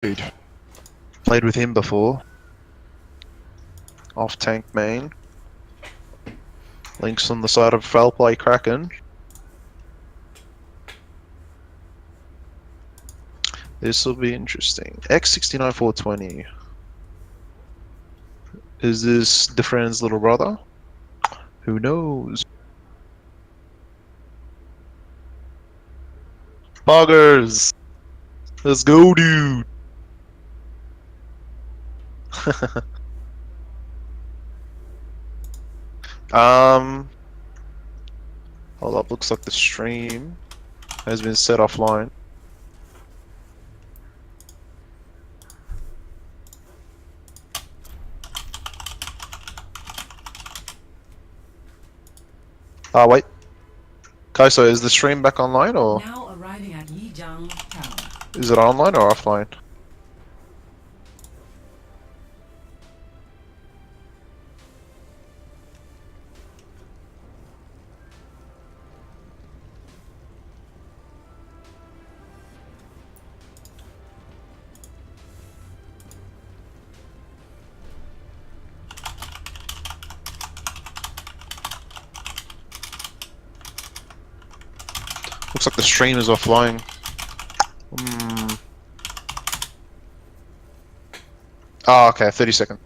Dude. Played with him before. Off tank main. Links on the side of FoulPlay Kraken. This will be interesting. X69420. Is this the friend's little brother? Who knows? Buggers! Let's go, dude! Hold up, looks like the stream has been set offline. Ah, wait. Kaiso, is the stream back online or? Now arriving at Lijiang Tower. Is it online or offline? Looks like the stream is offline. Ah, okay, 30 seconds.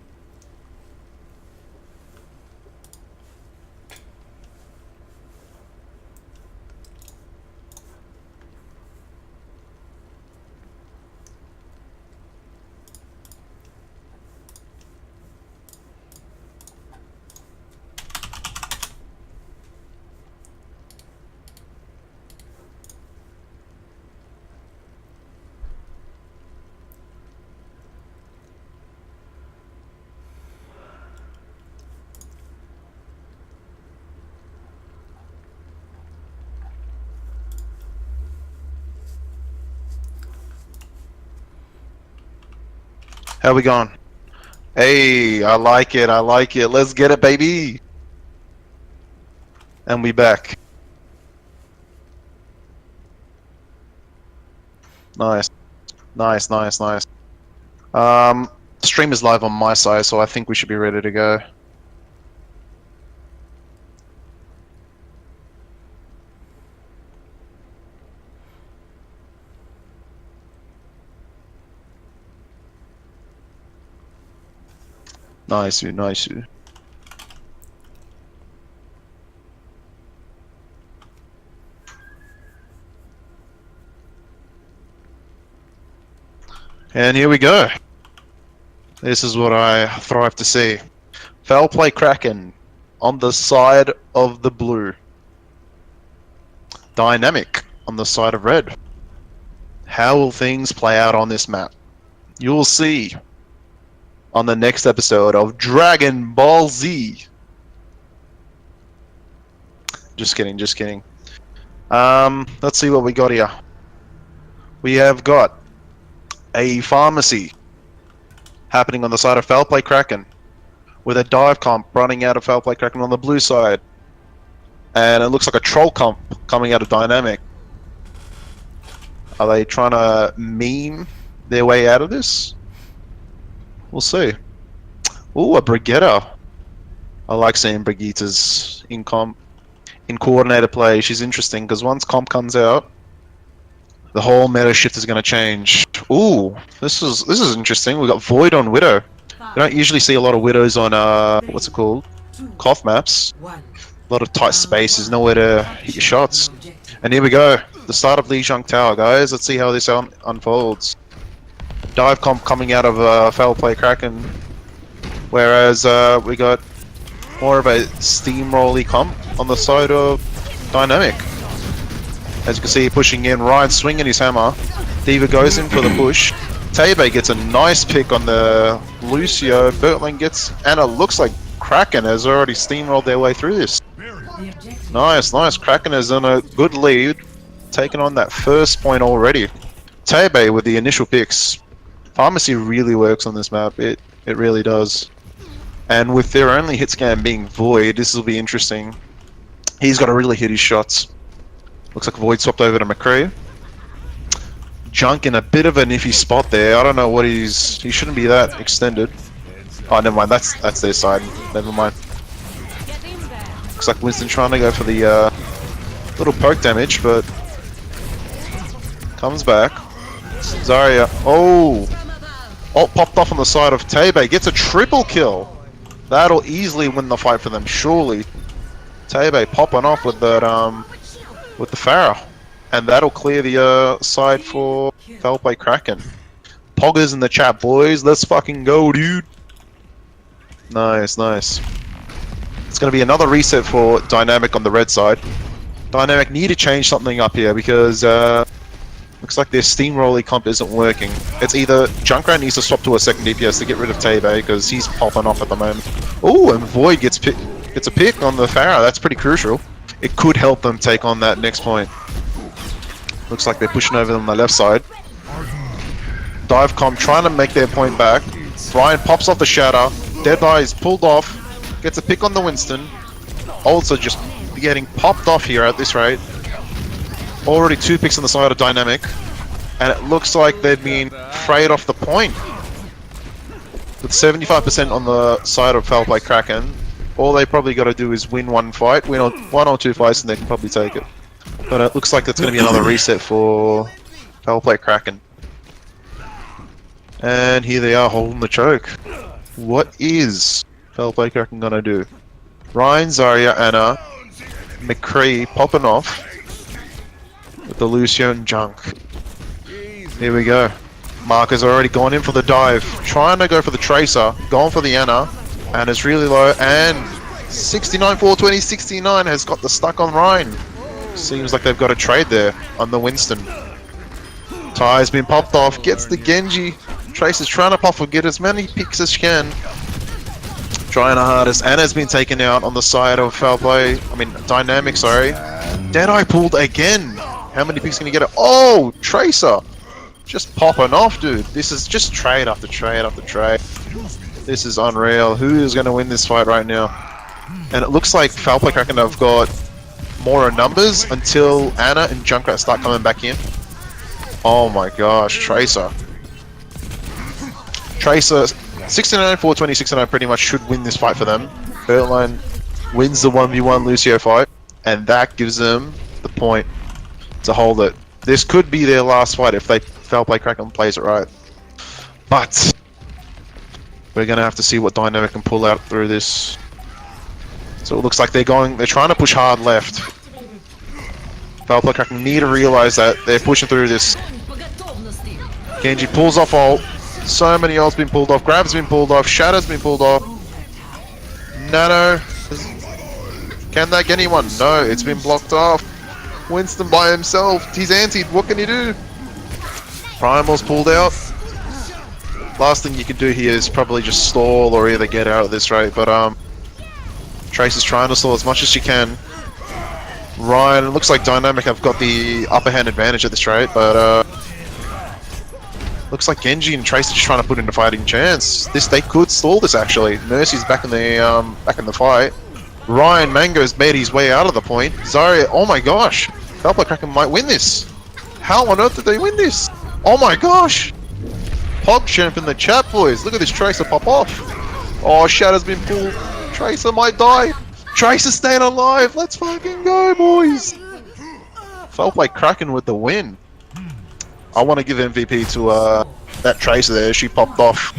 How we going? Hey, I like it, I like it. Let's get it, baby! And we back. Nice. Nice, nice, nice. Stream is live on my side, so I think we should be ready to go. Nice, nice. And here we go. This is what I thrive to see. FoulPlay Kraken on the side of the blue. Dynamic on the side of red. How will things play out on this map? You'll see on the next episode of Dragon Ball Z. Just kidding, just kidding. Let's see what we got here. We have got a pharmacy happening on the side of FoulPlay Kraken with a dive comp running out of FoulPlay Kraken on the blue side. And it looks like a troll comp coming out of Dynamic. Are they trying to meme their way out of this? We'll see. Ooh, a Brigitte. I like seeing Brigittas in comp. In coordinated play, she's interesting because once comp comes out, the whole meta shift is going to change. Ooh, this is interesting. We got Void on Widow. We don't usually see a lot of Widows on what's it called? Cough maps. A lot of tight spaces, nowhere to hit your shots. And here we go, the start of Lijiang Tower, guys. Let's see how this unfolds. Dive comp coming out of FoulPlay Kraken, whereas we got more of a steamroll-y comp on the side of Dynamic. As you can see, pushing in, Ryan swinging his hammer. Diva goes in for the push. Tebe gets a nice pick on the Lucio. Bertling gets, and it looks like Kraken has already steamrolled their way through this. Nice, nice. Kraken is on a good lead, taking on that first point already. Tebe with the initial picks. Pharmacy really works on this map. It really does. And with their only hit scan being Void, this will be interesting. He's got to really hit his shots. Looks like Void swapped over to McCree. Junk in a bit of an iffy spot there. I don't know what he shouldn't be that extended. Oh, never mind. That's their side. Never mind. Looks like Winston trying to go for the little poke damage, but comes back. Zarya. Oh, popped off on the side of Tebe. Gets a triple kill. That'll easily win the fight for them, surely. Tebe popping off with that with the Pharah, and that'll clear the side for FoulPlay Kraken. Poggers in the chat, boys. Let's fucking go, dude. Nice, nice. It's going to be another reset for Dynamic on the red side. Dynamic need to change something up here because looks like their steamroller comp isn't working. It's either Junkrat needs to swap to a second DPS to get rid of Tebe because he's popping off at the moment. Oh, and Void gets a pick on the Pharah. That's pretty crucial. It could help them take on that next point. Looks like they're pushing over on the left side. Divecom trying to make their point back. Ryan pops off the Shatter. Deadeye is pulled off. Gets a pick on the Winston. Also just getting popped off here at this rate. Already 2 picks on the side of Dynamic. And it looks like they've been frayed off the point. With 75% on the side of FoulPlay Kraken, all they probably got to do is win one fight, win one or two fights, and they can probably take it. But it looks like it's going to be another reset for FoulPlay Kraken. And here they are holding the choke. What is FoulPlay Kraken going to do? Ryan, Zarya, Anna, McCree popping off with the Lucio and Junk. Here we go. Mark has already gone in for the dive, trying to go for the Tracer, going for the Anna. Anna's really low, and 69, 420, 69 has got the stuck on Ryan. Seems like they've got a trade there on the Winston. Ty's been popped off, gets the Genji. Tracer's trying to pop or get as many picks as she can. Trying her hardest. Anna's been taken out on the side of Dynamic, sorry. Deadeye pulled again. How many picks can you get? Oh, Tracer. Just popping off, dude. This is just trade after trade after trade. This is unreal. Who is going to win this fight right now? And it looks like FoulPlay Kraken have got more numbers until Anna and Junkrat start coming back in. Oh my gosh, Tracer. Tracer, 69, 420, 69 pretty much should win this fight for them. Bertline wins the 1v1 Lucio fight, and that gives them the point to hold it. This could be their last fight if they FoulPlay Kraken plays it right. But we're gonna have to see what Dynamic can pull out through this. So it looks like they're trying to push hard left. FoulPlay Kraken need to realize that they're pushing through this. Genji pulls off ult. So many ults been pulled off. Grab's been pulled off. Shadow's been pulled off. Nano. Can that get anyone? No, it's been blocked off. Winston by himself. He's antied. What can he do? Primal's pulled out. Last thing you can do here is probably just stall or either get out of this rate. But Trace is trying to stall as much as she can. Ryan, it looks like Dynamic have got the upper hand advantage at this rate, but looks like Genji and Trace are just trying to put in a fighting chance. They could stall this actually. Mercy's back in the fight. Ryan Mango's made his way out of the point. Zarya, oh my gosh, FoulPlay Kraken might win this. How on earth did they win this? Oh my gosh! PogChamp in the chat, boys. Look at this Tracer pop off. Oh, Shadow's been pulled. Tracer might die. Tracer's staying alive. Let's fucking go, boys. FoulPlay Kraken with the win. I want to give MVP to that Tracer there. She popped off.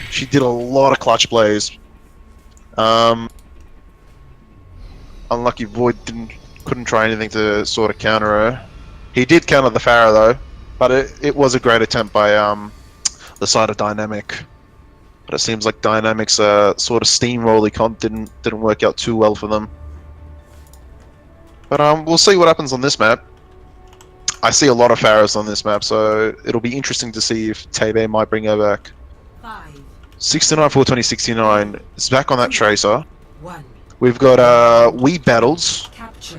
She did a lot of clutch plays. Unlucky Void couldn't try anything to sort of counter her. He did counter the Pharah though, but it was a great attempt by the side of Dynamic. But it seems like Dynamic's sort of steamroller comp didn't work out too well for them. But we'll see what happens on this map. I see a lot of Pharahs on this map, so it'll be interesting to see if Tebe might bring her back. 69, 420, 69. It's back on that Tracer. We've got Wii battles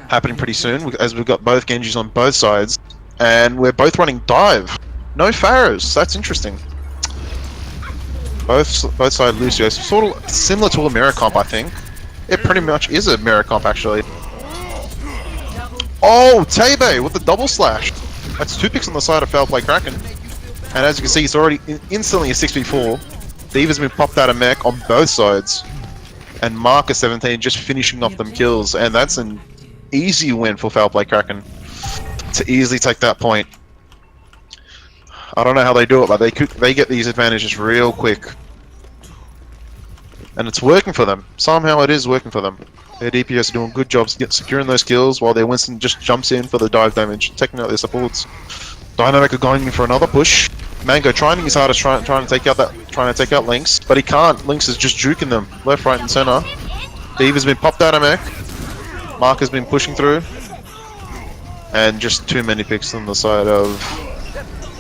happening pretty soon, as we've got both Genjis on both sides, and we're both running dive. No Pharahs. That's interesting. Both side Lucio, sort of similar to a mirror comp, I think. It pretty much is a mirror comp, actually. Oh, Tebe with the double slash. That's 2 picks on the side of FoulPlay Kraken. And as you can see, it's already instantly a 6v4. D.Va's been popped out of mech on both sides. And Marcus 17 just finishing off them kills. And that's an easy win for FoulPlay Kraken to easily take that point. I don't know how they do it, but they get these advantages real quick. And it's working for them. Somehow it is working for them. Their DPS are doing good jobs securing those kills while their Winston just jumps in for the dive damage, taking out their supports. Dynamic are going in for another push. Mango trying his hardest, trying to take out Lynx, but he can't. Lynx is just juking them left, right, and center. D.Va's been popped out of mech. Mark has been pushing through, and just too many picks on the side of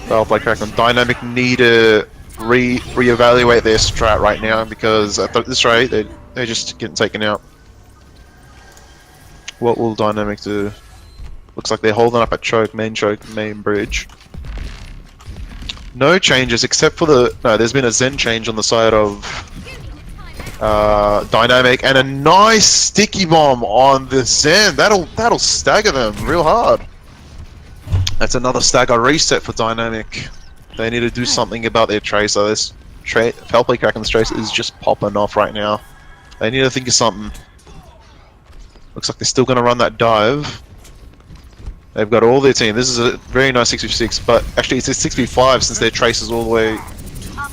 FoulPlay Kraken. Dynamic need to reevaluate their strat right now because at this rate they're just getting taken out. What will Dynamic do? Looks like they're holding up at choke, main bridge. No changes except for there's been a Zen change on the side of Dynamic and a nice sticky bomb on the Zen. That'll stagger them real hard. That's another stagger reset for Dynamic. They need to do something about their Tracer. This FoulPlay Kraken's Tracer is just popping off right now. They need to think of something. Looks like they're still going to run that dive. They've got all their team. This is a very nice 6v6, but actually it's a 6v5 since their Tracer's all the way.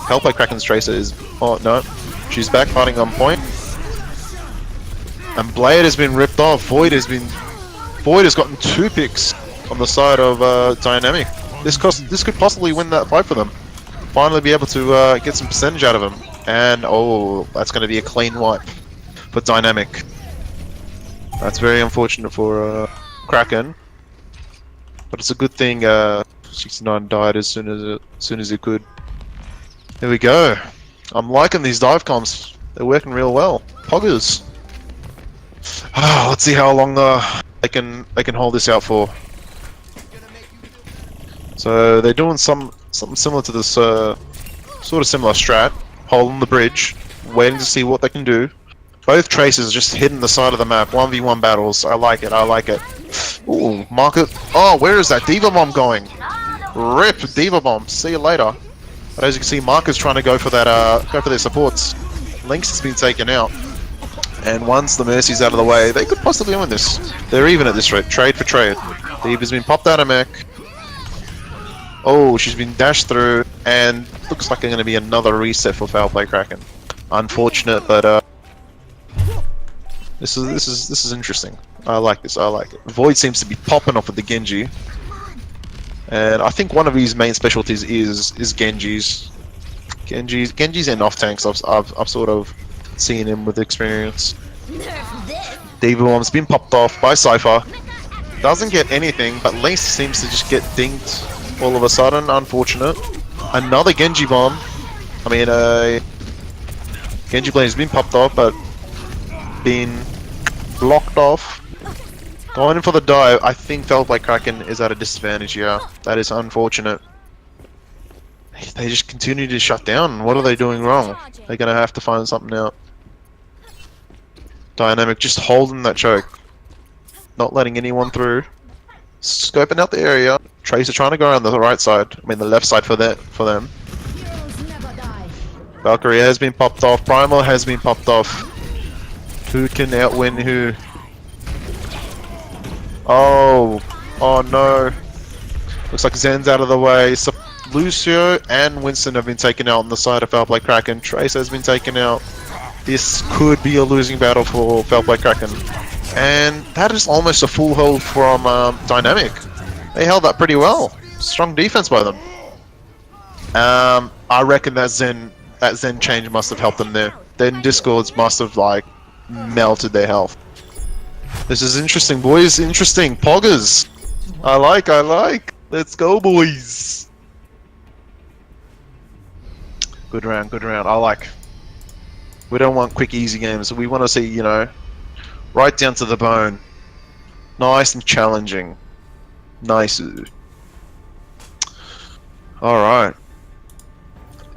FoulPlay Kraken's Tracer is. Oh no, she's back fighting on point. And Blade has been ripped off. Void has gotten 2 picks on the side of Dynamic. This could possibly win that fight for them. Finally be able to get some percentage out of them. And oh, that's going to be a clean wipe for Dynamic. That's very unfortunate for Kraken. But it's a good thing 69 died as soon as it could. Here we go. I'm liking these dive comps. They're working real well. Poggers. Let's see how long they can hold this out for. So they're doing something similar to this sort of similar strat, holding the bridge, waiting to see what they can do. Both Tracers just hitting the side of the map, 1v1 battles. I like it. Ooh, market. Oh, where is that D.Va bomb going? Rip D.Va bomb. See you later. But as you can see, Mark is trying to go for that. Go for their supports. Lynx has been taken out, and once the Mercy's out of the way, they could possibly win this. They're even at this rate. Trade for trade. D.Va's been popped out of mech. Oh, she's been dashed through, and looks like it's going to be another reset for FoulPlay Kraken. Unfortunate, but this is interesting. I like this. I like it. Void seems to be popping off with the Genji, and I think one of his main specialties is Genji's. Genji's and off tanks. I've sort of seen him with experience. D.Va bomb's been popped off by Cypher. Doesn't get anything, but Lynx seems to just get dinged all of a sudden. Unfortunate. Another Genji bomb. I mean, Genji blade has been popped off, but been blocked off. Going in for the dive. I think FoulPlay Kraken is at a disadvantage here. That is unfortunate. They just continue to shut down. What are they doing wrong? They're gonna have to find something out. Dynamic just holding that choke. Not letting anyone through. Scoping out the area. Tracer trying to go around the right side. I mean the left side for them. Valkyrie has been popped off. Primal has been popped off. Who can outwin who? Oh no. Looks like Zen's out of the way. Lucio and Winston have been taken out on the side of FoulPlay Kraken. Trace has been taken out. This could be a losing battle for FoulPlay Kraken. And that is almost a full hold from Dynamic. They held that pretty well. Strong defense by them. I reckon that Zen change must have helped them there. Then Discords must have like melted their health. This is interesting, boys. Interesting. Poggers. I like. Let's go, boys. Good round. I like. We don't want quick, easy games. We want to see, you know, right down to the bone. Nice and challenging. Nice. Alright.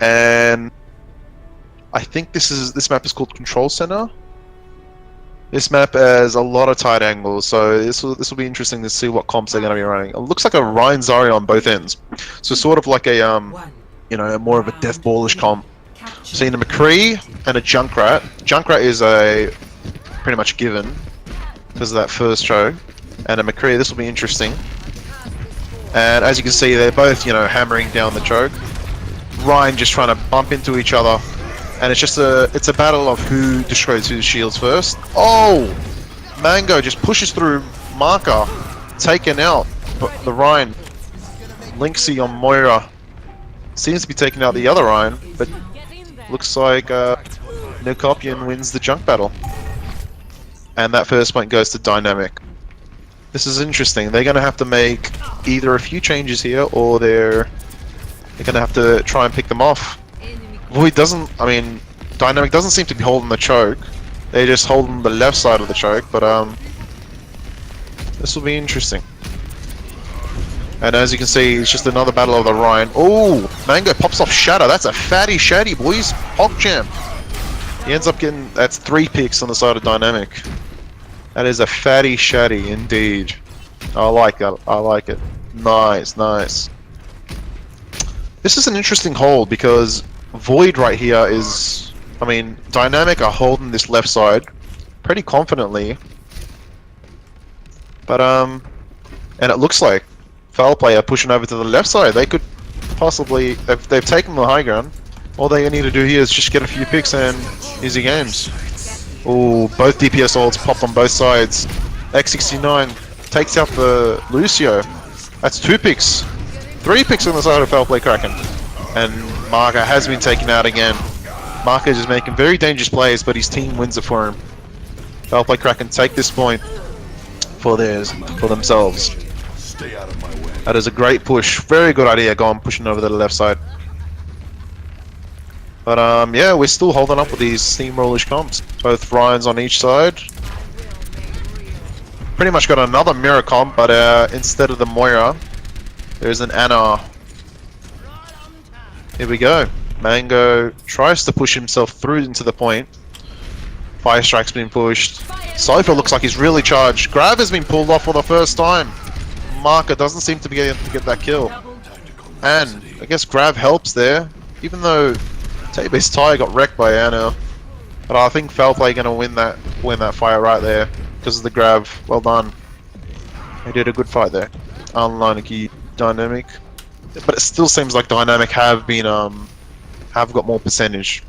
And I think this map is called Control Center. This map has a lot of tight angles, so this will be interesting to see what comps they're going to be running. It looks like a Ryan Zarya on both ends, so sort of like a more of a death ballish comp. Seeing a McCree and a Junkrat. Junkrat is a pretty much given because of that first choke, and a McCree. This will be interesting. And as you can see, they're both hammering down the choke. Ryan just trying to bump into each other. And it's a battle of who destroys whose shields first. Oh! Mango just pushes through Marker, taken out. But the Ryan, Lynxie on Moira, seems to be taking out the other Ryan, but looks like Nicopian wins the junk battle. And that first point goes to Dynamic. This is interesting. They're going to have to make either a few changes here, or they're going to have to try and pick them off. Void doesn't, Dynamic doesn't seem to be holding the choke. They're just holding the left side of the choke, but this will be interesting. And as you can see, it's just another battle of the Ryan. Oh, Mango pops off Shatter. That's a fatty shady, boys. Champ. He ends up getting, that's 3 picks on the side of Dynamic. That is a fatty shady indeed. I like that. I like it. Nice, nice. This is an interesting hold because Void right here is, Dynamic are holding this left side pretty confidently, but and it looks like FoulPlay are pushing over to the left side. They could possibly, if they've taken the high ground, all they need to do here is just get a few picks and easy games. Oh, both DPS ults popped on both sides. X69 takes out the Lucio. That's 2 picks. 3 picks on the side of FoulPlay Kraken. And Marker has been taken out again. Marker is making very dangerous plays, but his team wins it for him. FoulPlay Kraken take this point for themselves. Stay out of my way. That is a great push. Very good idea going pushing over to the left side. But yeah, we're still holding up with these steamrollish comps. Both Ryans on each side. Pretty much got another mirror comp, but instead of the Moira, there's an Ana. Here we go. Mango tries to push himself through into the point. Fire Strike's been pushed. Cypher looks like he's really charged. Grav has been pulled off for the first time. Marker doesn't seem to be able to get that kill. And I guess Grav helps there, even though Tabase Ty got wrecked by Ana. But I think FoulPlay gonna win that fight right there because of the Grav. Well done. They did a good fight there. Unlucky Dynamic. But it still seems like Dynamic have got more percentage.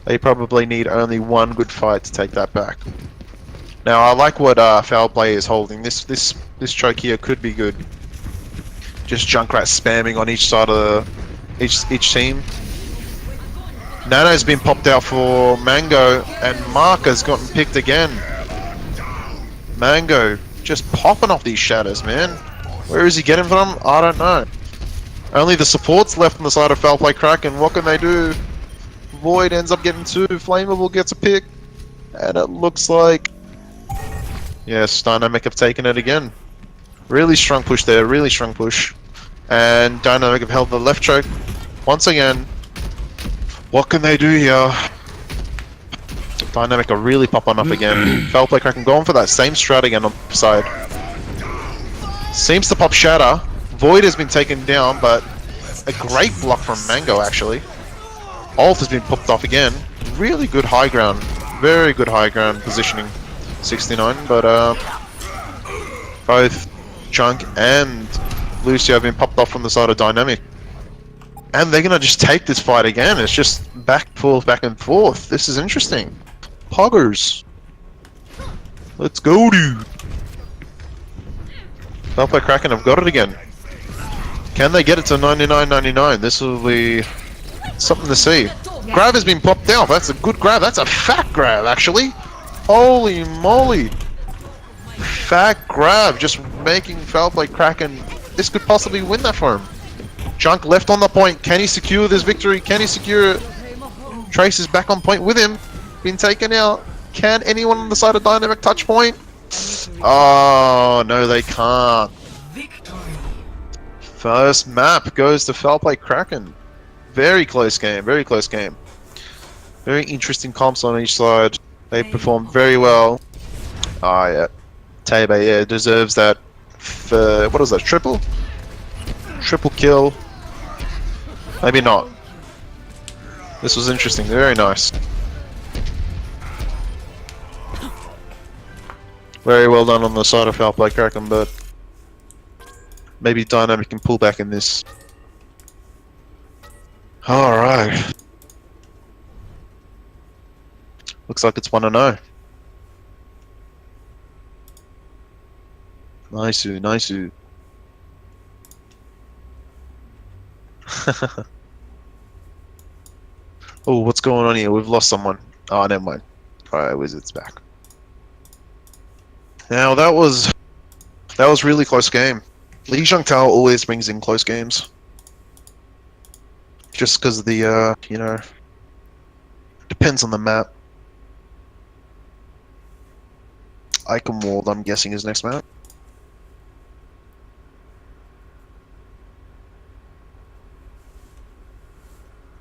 They probably need only one good fight to take that back. Now I like what FoulPlay is holding. This choke here could be good. Just Junkrat spamming on each side of each team. Nano's been popped out for Mango, and Marker's gotten picked again. Mango just popping off these shadows, man. Where is he getting from? I don't know. Only the supports left on the side of FoulPlay Kraken. What can they do? Void ends up getting 2. Flammable gets a pick. And it looks like... yes, Dynamic have taken it again. Really strong push there. Really strong push. And Dynamic have held the left choke. Once again. What can they do here? Dynamic are really popping up again. FoulPlay Kraken going for that same strat again on the side. Seems to pop Shatter. Void has been taken down, but a great block from Mango actually. Ult has been popped off again. Really good high ground. Very good high ground positioning. 69, but both Chunk and Lucio have been popped off from the side of Dynamic. And they're gonna just take this fight again. It's just back and forth. This is interesting. Poggers. Let's go, dude. FoulPlay Kraken have got it again. Can they get it to 99.99? This will be something to see. Grab has been popped out. That's a good grab. That's a fat grab, actually. Holy moly. Fat grab. Just making FoulPlay Kraken. This could possibly win that for him. Chunk left on the point. Can he secure this victory? Can he secure it? Trace is back on point with him. Been taken out. Can anyone on the side of Dynamic touch point? Oh, no, they can't. First map goes to FoulPlay Kraken. Very close game. Very close game. Very interesting comps on each side. They performed very well. Ah, yeah. Tebe, yeah, deserves that. For, what was that? Triple? Triple kill. Maybe not. This was interesting. Very nice. Very well done on the side of FoulPlay Kraken, but maybe Dynamic can pull back in this. Alright. Looks like it's 1-0. Nice, nice. Oh, what's going on here? We've lost someone. Oh, never mind. Alright, Wizards back. Now that was really close game. Li Tao always brings in close games. Just because of the you know, depends on the map. Eichenwald, I'm guessing, is next map.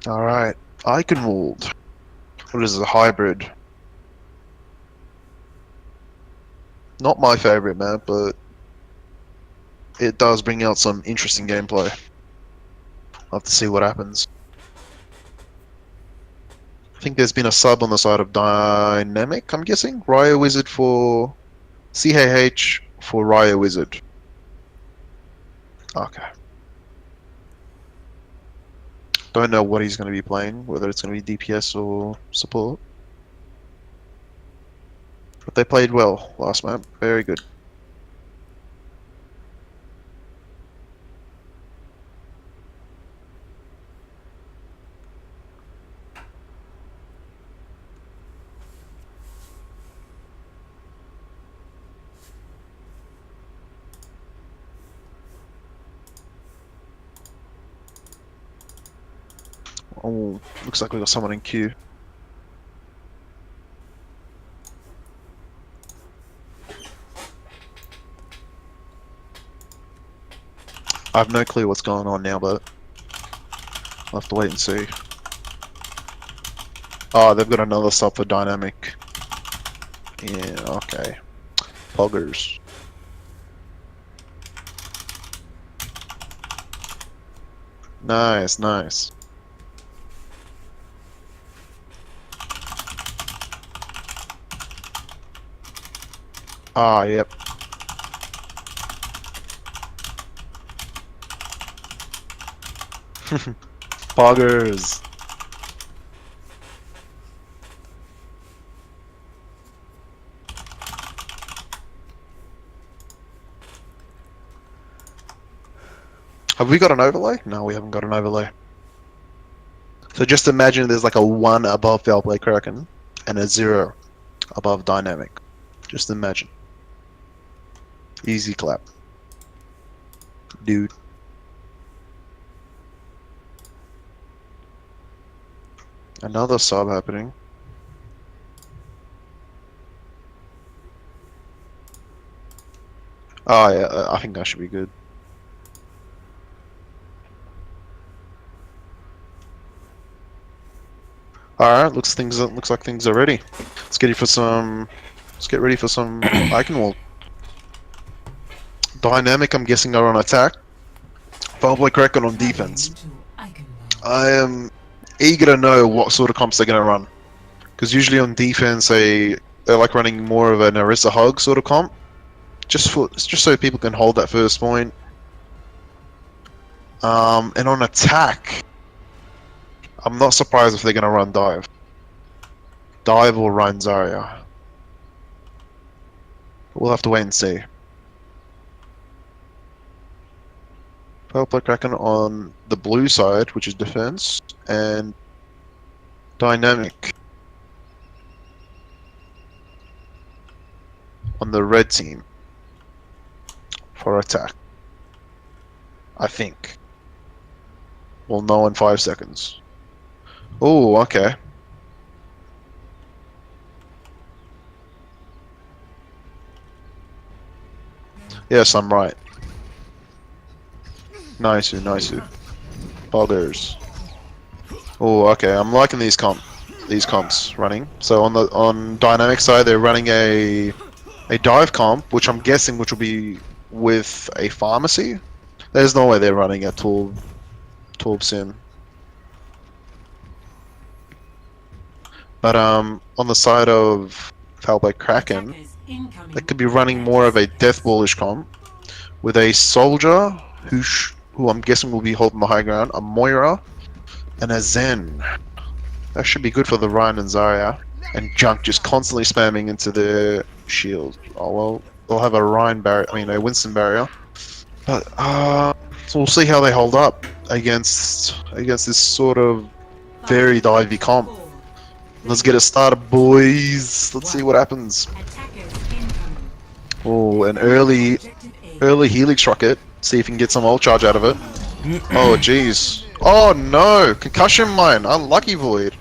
Alright, Eichenwald. What is it, a hybrid? Not my favorite map, but it does bring out some interesting gameplay. I'll have to see what happens. I think there's been a sub on the side of Dynamic, I'm guessing. Ryo Wizard for CAH for Ryo Wizard. Okay. Don't know what he's going to be playing, whether it's going to be DPS or support. But they played well last map. Very good. Oh, looks like we got someone in queue. I have no clue what's going on now, but I'll have to wait and see. Oh, they've got another sub for Dynamic. Yeah, okay. Poggers. Nice, nice. Ah, yep. Poggers. Have we got an overlay? No, we haven't got an overlay. So just imagine there's like a 1 above FoulPlay Kraken and a 0 above Dynamic. Just imagine. Easy clap. Dude. Another sub happening. Oh yeah, I think that should be good. Alright, looks like things are ready. Let's get ready for some Eichenwald. Dynamic, I'm guessing, are on attack. FoulPlay Kraken on defense. I am eager to know what sort of comps they're gonna run. Because usually on defense they're like running more of an Orisa Hog sort of comp. Just so people can hold that first point. And on attack, I'm not surprised if they're gonna run dive. Dive or run Zarya. We'll have to wait and see. FoulPlay Kraken on the blue side, which is defense, and Dynamic on the red team for attack. I think. We'll know in 5 seconds. Oh, okay. Yes, I'm right. Nice. Poggers. Oh, okay. I'm liking these comp. these comps running. So on dynamic side, they're running a dive comp, which I'm guessing which will be with a pharmacy. There's no way they're running a Torb sim. But on the side of FoulPlay Kraken, Attackers incoming. they could be running more of a death ballish comp with a soldier who I'm guessing will be holding the high ground, a Moira, and a Zen. That should be good for the Ryan and Zarya. And Junk just constantly spamming into the shield. Oh well, they'll have a Ryan barrier. I mean a Winston barrier. But so we'll see how they hold up against this sort of very divey comp. Let's get it started, boys. Let's see what happens. Attackers incoming. Oh, an early Helix rocket. See if we can get some ult charge out of it. Oh jeez. Oh no! Concussion mine. Unlucky Void.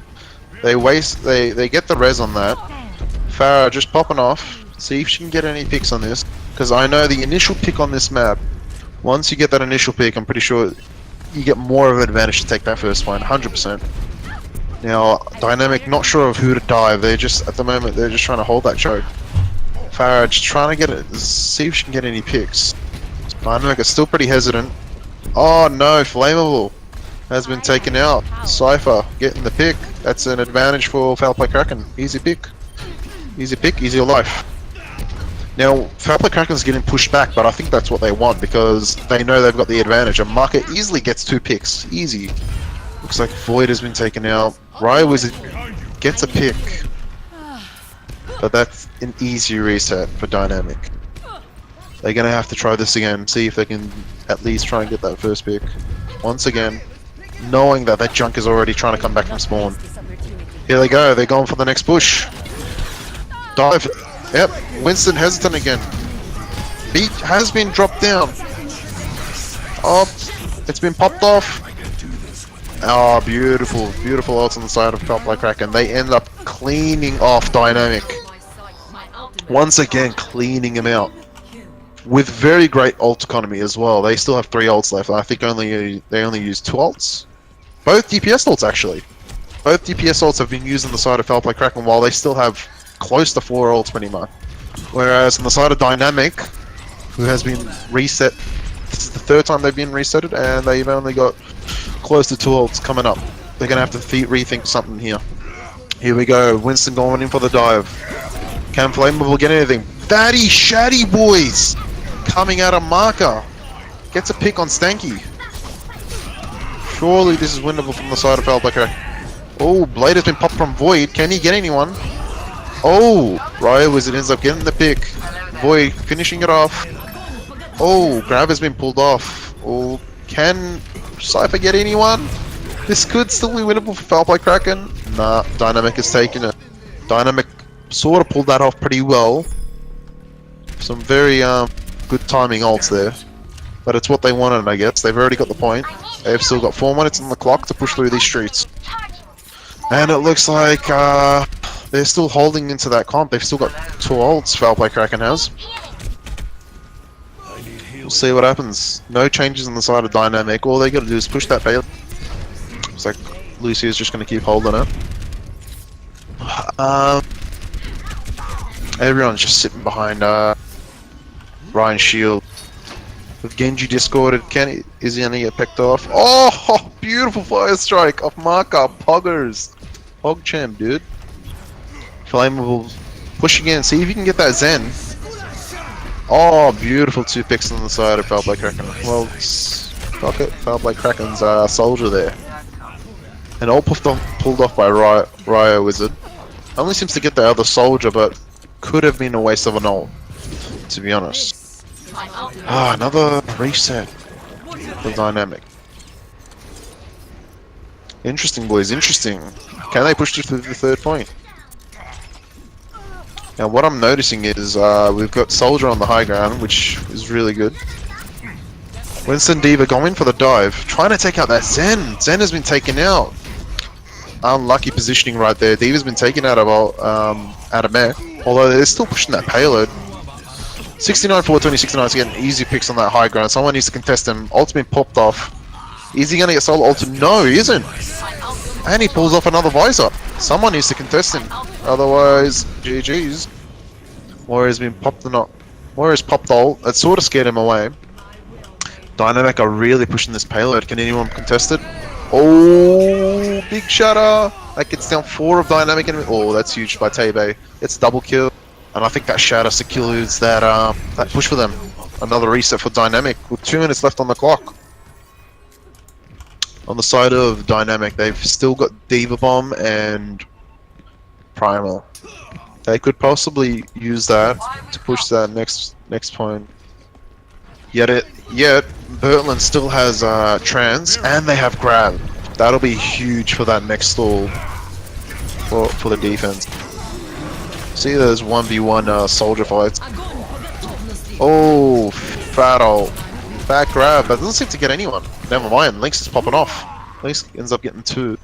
They get the res on that. Farah just popping off. See if she can get any picks on this. Because I know the initial pick on this map. Once you get that initial pick, I'm pretty sure you get more of an advantage to take that first one. 100%. Now, Dynamic, not sure of who to dive. They're just, at the moment, they're just trying to hold that choke. Farah just trying to get it, see if she can get any picks. Dynamic is still pretty hesitant. Oh no, Flammable has been taken out. Cypher getting the pick. That's an advantage for FoulPlay Kraken. Easy pick. Easy pick, easier life. Now, FoulPlay Kraken's getting pushed back, but I think that's what they want because they know they've got the advantage. And Market easily gets 2 picks. Easy. Looks like Void has been taken out. Ryo Wizard gets a pick. But that's an easy reset for Dynamic. They're going to have to try this again, see if they can at least try and get that first pick. Once again, knowing that that Junk is already trying to come back from spawn. Here they go, they're going for the next push. Dive. Yep, Winston hesitant again. Beat has been dropped down. Oh, it's been popped off. Oh, beautiful, beautiful ult on the side of FoulPlay Kraken. They end up cleaning off Dynamic. Once again, cleaning him out. With very great ult economy as well. They still have 3 ults left. I think they only use 2 ults. Both DPS ults actually. Both DPS ults have been used on the side of FoulPlay Kraken while they still have close to 4 ults pretty much. Whereas on the side of Dynamic, who has been reset, this is the 3rd time they've been resetted and they've only got close to 2 ults coming up. They're going to have to rethink something here. Here we go, Winston going in for the dive. Can Flammable get anything? Fatty Shatty boys! Coming out of Marker. Gets a pick on Stanky. Surely this is winnable from the side of FoulPlay Kraken. Oh, Blade has been popped from Void. Can he get anyone? Oh, Ryo Wizard ends up getting the pick. Void finishing it off. Oh, Grab has been pulled off. Oh, can Cypher get anyone? This could still be winnable for FoulPlay Kraken. Nah, Dynamic has taken it. Dynamic sort of pulled that off pretty well. Some very good timing ults there. But it's what they wanted, I guess. They've already got the point. They've still got 4 minutes on the clock to push through these streets. And it looks like they're still holding into that comp. They've still got 2 ults, FoulPlay Kraken has. We'll see what happens. No changes on the side of Dynamic. All they got to do is push that bait. Looks like Lucio's just going to keep holding it. Everyone's just sitting behind Ryan's shield. With Genji discorded, is he gonna get picked off? Oh, beautiful fire strike off Marka, Poggers. PogChamp, dude. Flammable pushing in, see if you can get that Zen. Oh, beautiful 2 picks on the side of FoulPlay Kraken. Well, fuck it, FoulPlay Kraken's soldier there. And all pulled off by Ryo Wizard. Only seems to get the other soldier, but could have been a waste of an ult, to be honest. Ah, another reset for Dynamic. Interesting, boys, interesting. Can they push through the 3rd point? Now, what I'm noticing is we've got Soldier on the high ground, which is really good. Winston Diva going for the dive, trying to take out that Zen. Zen has been taken out. Unlucky positioning right there. Diva's been taken out of mech, although they're still pushing that payload. 69 420, 69 is getting easy picks on that high ground. Someone needs to contest him. Ult's been popped off. Is he going to get solo ulted? No, he isn't. And he pulls off another visor. Someone needs to contest him. Otherwise, GG's. Warrior's been popped or not. Warrior's popped ult. That sort of scared him away. Dynamic are really pushing this payload. Can anyone contest it? Oh, big shatter. That gets down 4 of Dynamic enemy. Oh, that's huge by Tebe. It's a double kill. And I think that shatter secures that that push for them. Another reset for Dynamic with 2 minutes left on the clock. On the side of Dynamic, they've still got Diva Bomb and Primal. They could possibly use that to push that next point. Yet Bertland still has Trans and they have Grab. That'll be huge for that next stall for the defense. See, there's 1v1 soldier fights. Oh, fat ult. Fat grab, but doesn't seem to get anyone. Never mind, Lynx is popping off. Lynx ends up getting 2.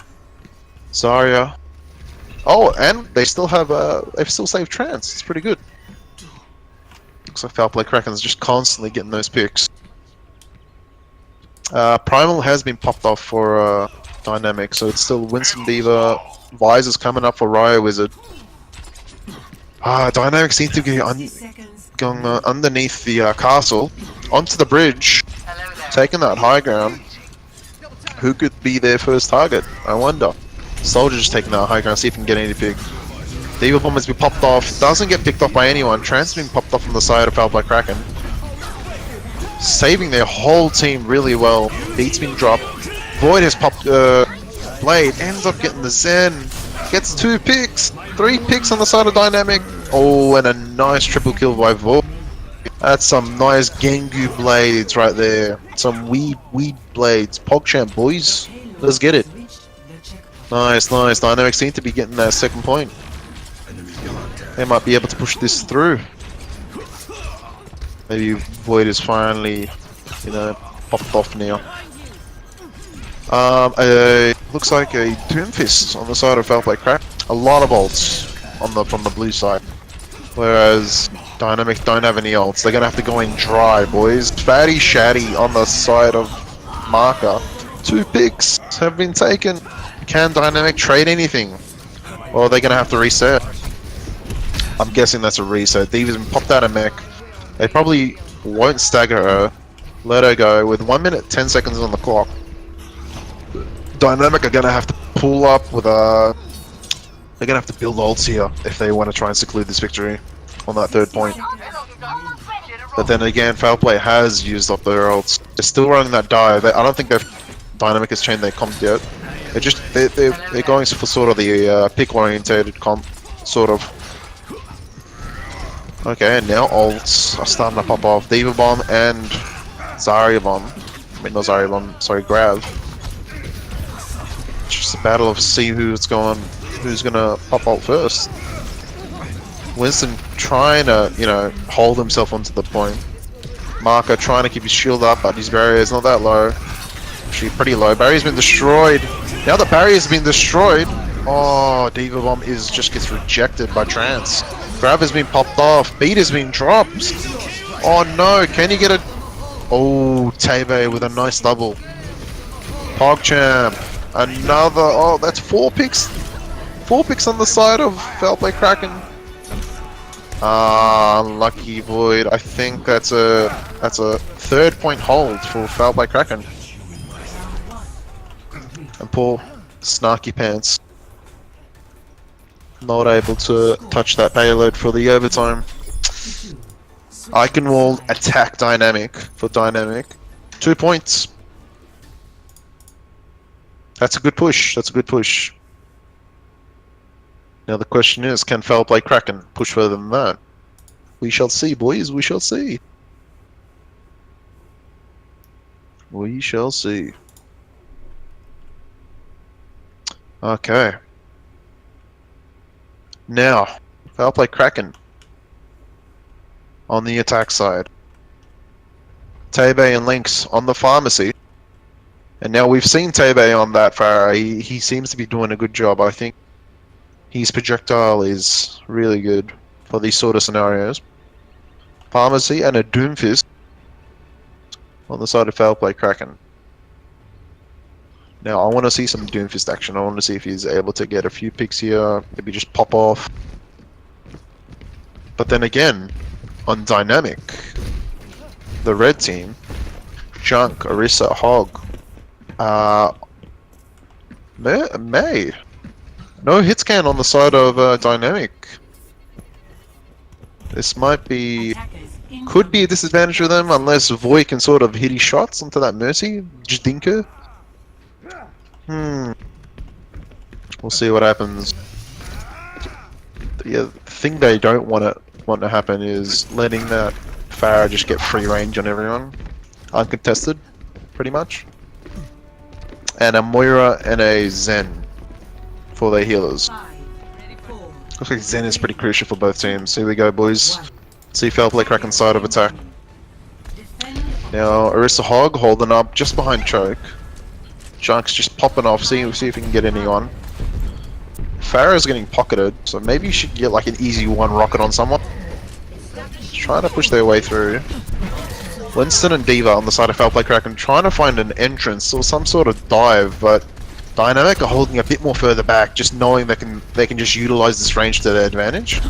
Zarya. Oh, and they still have they've still saved Trance. It's pretty good. Looks like FoulPlay Kraken's just constantly getting those picks. Primal has been popped off for Dynamic, so it's still Winston Diva. Visor's coming up for Ryo Wizard. Dynamic seems to be going underneath the castle, onto the bridge, taking that high ground. Who could be their first target? I wonder. Soldier just taking that high ground, see if he can get any pick. Diva Bomb has been popped off, doesn't get picked off by anyone. Trance has been popped off from the side of FoulPlay Kraken. Saving their whole team really well. Beat's been dropped. Void has popped Blade, ends up getting the Zen. Gets 2 picks, 3 picks on the side of Dynamic. Oh, and a nice triple kill by Void. That's some nice Gengu blades right there. Some weed blades. PogChamp, boys. Let's get it. Nice. Dynamic seem to be getting that second point. They might be able to push this through. Maybe Void is finally, popped off now. Looks like a Doomfist on the side of FoulPlay Kraken. A lot of ults from the blue side. Whereas Dynamic don't have any ults. They're gonna have to go in dry, boys. Fatty Shatty on the side of Marker. 2 picks have been taken. Can Dynamic trade anything? Or are they gonna have to reset? I'm guessing that's a reset. Diva's been popped out of mech. They probably won't stagger her. Let her go with 1 minute 10 seconds on the clock. Dynamic are gonna have to pull up with a. They're gonna have to build ults here if they want to try and seclude this victory on that 3rd point. But then again, FoulPlay has used up their ults. They're still running that dive. I don't think Dynamic has changed their comp yet. They're going for sort of the pick orientated comp, sort of. Okay, and now ults are starting to pop off. Diva Bomb and Zarya Bomb. I mean, not Zarya Bomb. Sorry, Grav. It's just a battle of see who's gonna pop ult first. Winston trying to, hold himself onto the point. Marker trying to keep his shield up, but his barrier is not that low. Actually, pretty low. Barrier's been destroyed. Now the barrier's been destroyed. Oh, Diva Bomb just gets rejected by Trance. Grab has been popped off. Beat has been dropped. Oh no, can he get a... Oh, Tebe with a nice double. PogChamp. Another... Oh, that's 4 picks. 4 picks on the side of FoulPlay Kraken. Lucky Void. I think that's a 3rd point hold for FoulPlay Kraken. And poor Snarky Pants. Not able to touch that payload for the overtime. Iconwall attack Dynamic for Dynamic. 2 points. That's a good push. Now the question is, can FoulPlay Kraken push further than that? We shall see, boys. We shall see. We shall see. Okay. Now, FoulPlay Kraken on the attack side. Tebe and Lynx on the pharmacy. And now we've seen Tebe on that far. He seems to be doing a good job. I think his projectile is really good for these sort of scenarios. Pharmacy and a Doomfist on the side of FoulPlay Kraken. Now I want to see some Doomfist action. I want to see if he's able to get a few picks here, maybe just pop off. But then again, on Dynamic, the red team, Junk, Orisa, Hog, May. No hit scan on the side of Dynamic. This might be, Attackers could be a incoming. disadvantage for them unless Void can sort of hit his shots onto that Mercy, Jadinka. We'll see what happens. Yeah, the thing they don't want to happen is letting that Pharah just get free range on everyone, uncontested, pretty much. And a Moira and a Zen for their healers. 5, 4, Looks like Zen is pretty crucial for both teams. Here we go, boys. See FoulPlay Kraken side of attack. defend Now Orisa Hog holding up just behind Choke. Junk's just popping off, see if he can get anyone. Pharah's getting pocketed, so maybe you should get like an easy one rocket on someone. Trying to push their way through. Winston and Diva on the side of FoulPlay Kraken trying to find an entrance or some sort of dive, but Dynamic are holding a bit more further back, just knowing they can just utilize this range to their advantage.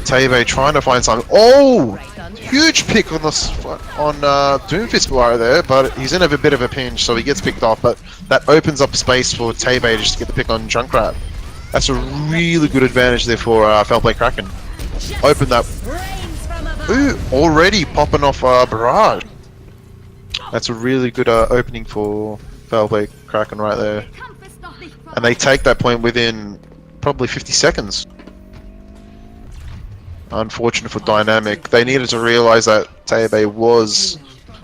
Tave trying to find something. Oh! Huge pick on Doomfist right there, but he's in a bit of a pinch, so he gets picked off. But that opens up space for Tave just to get the pick on Junkrat. That's a really good advantage there for FoulPlay Kraken. Open that. Ooh, already popping off Barrage. That's a really good opening for FoulPlay Kraken right there. And they take that point within probably 50 seconds. Unfortunate for Dynamic. They needed to realize that Tebe was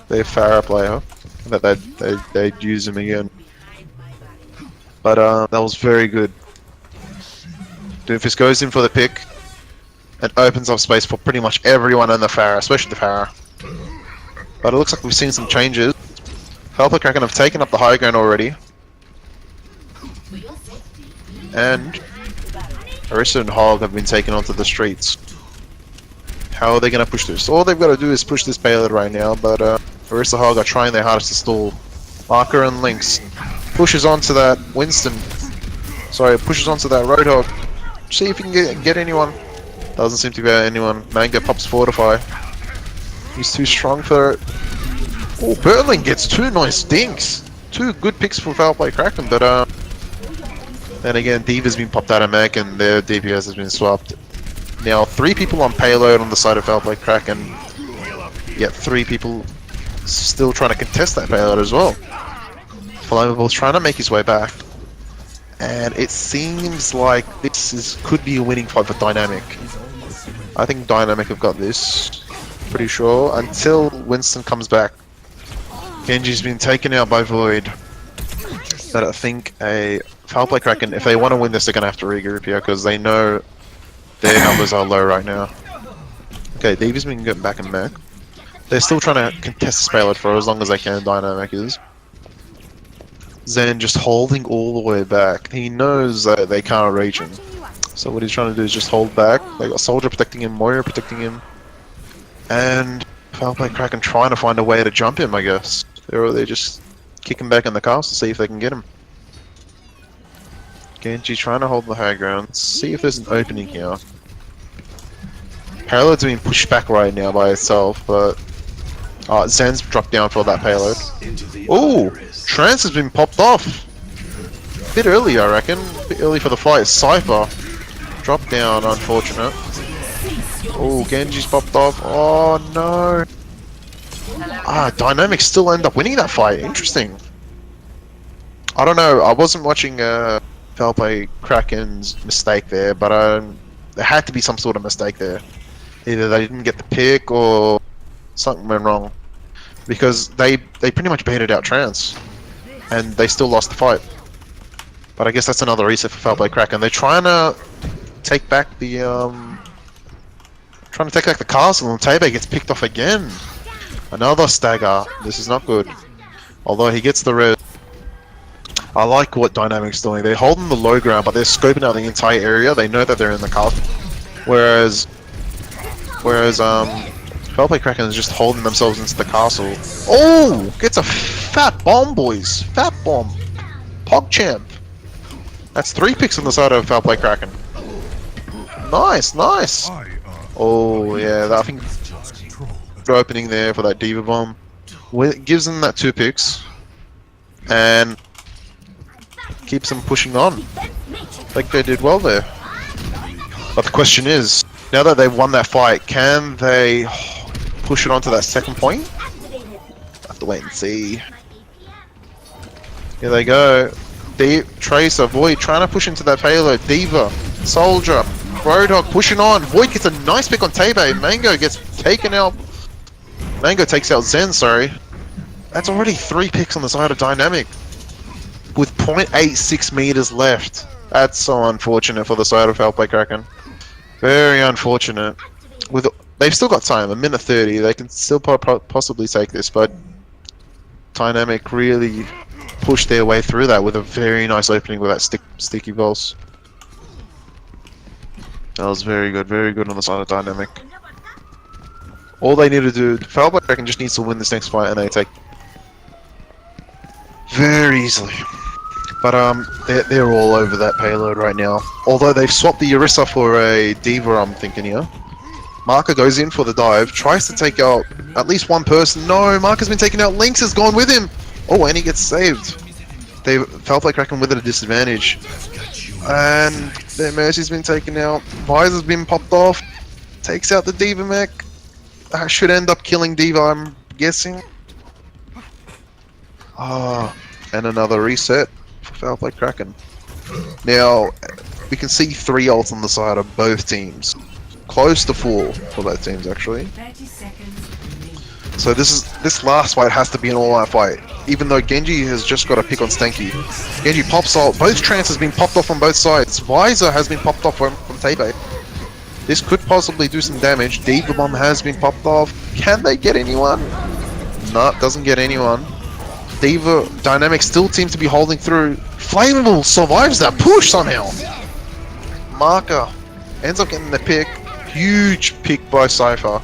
their Pharah player, that they'd use him again. But that was very good. Doomfist goes in for the pick and opens up space for pretty much everyone in the Pharah, especially the Pharah. But it looks like we've seen some changes. FoulPlay Kraken have taken up the high ground already. And Orisa and Hog have been taken onto the streets. How are they going to push this? All they've got to do is push this payload right now, but Orisa Hog are trying their hardest to stall. Marker and Lynx pushes onto that Winston. Sorry, pushes onto that Roadhog. See if he can get anyone. Doesn't seem to get anyone. Mango pops Fortify. He's too strong for it. Oh, Berlin gets 2 nice dinks. 2 good picks for FoulPlay Kraken, but then again, Diva's been popped out of mech and their DPS has been swapped. Now 3 people on payload on the side of FoulPlay Kraken, yet 3 people still trying to contest that payload as well. Flammable's trying to make his way back, and it seems like this could be a winning fight for Dynamic. I think Dynamic have got this, pretty sure, until Winston comes back. Genji's been taken out by Void, but I think a FoulPlay Kraken, if they want to win this, they're going to have to regroup here, because they know their numbers are low right now. Okay, Diva's been getting back in mech. They're still trying to contest this payload for as long as they can, Dynamic is. Zen just holding all the way back. He knows that they can't reach him. So what he's trying to do is just hold back. They got Soldier protecting him, Moira protecting him. And FoulPlay Kraken trying to find a way to jump him, I guess. They're just kicking back in the castle to see if they can get him. Genji trying to hold the high ground, see if there's an opening here. Payload's being pushed back right now by itself, but Zen's dropped down for that payload. Oh, Trance has been popped off. Bit early, I reckon. Bit early for the fight. Cypher dropped down, unfortunate. Oh, Genji's popped off. Oh no. Dynamics still end up winning that fight. Interesting. I don't know. I wasn't watching FoulPlay Kraken's mistake there, but there had to be some sort of mistake there. Either they didn't get the pick or something went wrong, because they pretty much baited out Trance, and they still lost the fight. But I guess that's another reset for FoulPlay Kraken. They're trying to take back the castle, and Tebe gets picked off again. Another stagger. This is not good. Although he gets the res. I like what Dynamic's doing. They're holding the low ground, but they're scoping out the entire area. They know that they're in the castle. Whereas FoulPlay Kraken is just holding themselves into the castle. Oh! Gets a fat bomb, boys. Fat bomb. PogChamp. That's 3 picks on the side of FoulPlay Kraken. Nice, nice. Oh yeah, I think opening there for that Diva Bomb. It gives them that 2 picks and keeps them pushing on. I think they did well there. But the question is, now that they've won that fight, can they push it on to that second point? Have to wait and see. Here they go. Tracer, Void trying to push into that payload. Diva, Soldier, Roadhog pushing on. Void gets a nice pick on Tebe. Mango gets taken out. Mango takes out Zen, sorry. That's already 3 picks on the side of Dynamic. With 0.86 meters left. That's so unfortunate for the side of FoulPlay Kraken. Very unfortunate. They've still got time, 1:30. They can still possibly take this, but Dynamic really pushed their way through that with a very nice opening with that sticky pulse. That was very good on the side of Dynamic. All they need to do, FoulPlay Kraken just needs to win this next fight and they take very easily. But they're all over that payload right now. Although they've swapped the Orisa for a Diva, I'm thinking here. Marker goes in for the dive, tries to take out at least one person. No, Marker's been taken out. Lynx has gone with him. Oh, and he gets saved. FoulPlay Kraken with it at a disadvantage. And their Mercy's been taken out. Visor's been popped off. Takes out the Diva mech. That should end up killing Diva, I'm guessing. Ah, and another reset for FoulPlay Kraken. Now, we can see 3 ults on the side of both teams. Close to 4 for both teams, actually. 30 seconds remaining. So this last fight has to be an all-out fight. Even though Genji has just got a pick on Stanky. Genji pops ult. Both Trance has been popped off on both sides. Visor has been popped off from Tebe. This could possibly do some damage. Diva Bomb has been popped off. Can they get anyone? No, doesn't get anyone. Diva Dynamic still seems to be holding through. Flammable survives that push somehow. Marker ends up getting the pick. Huge pick by Cypher.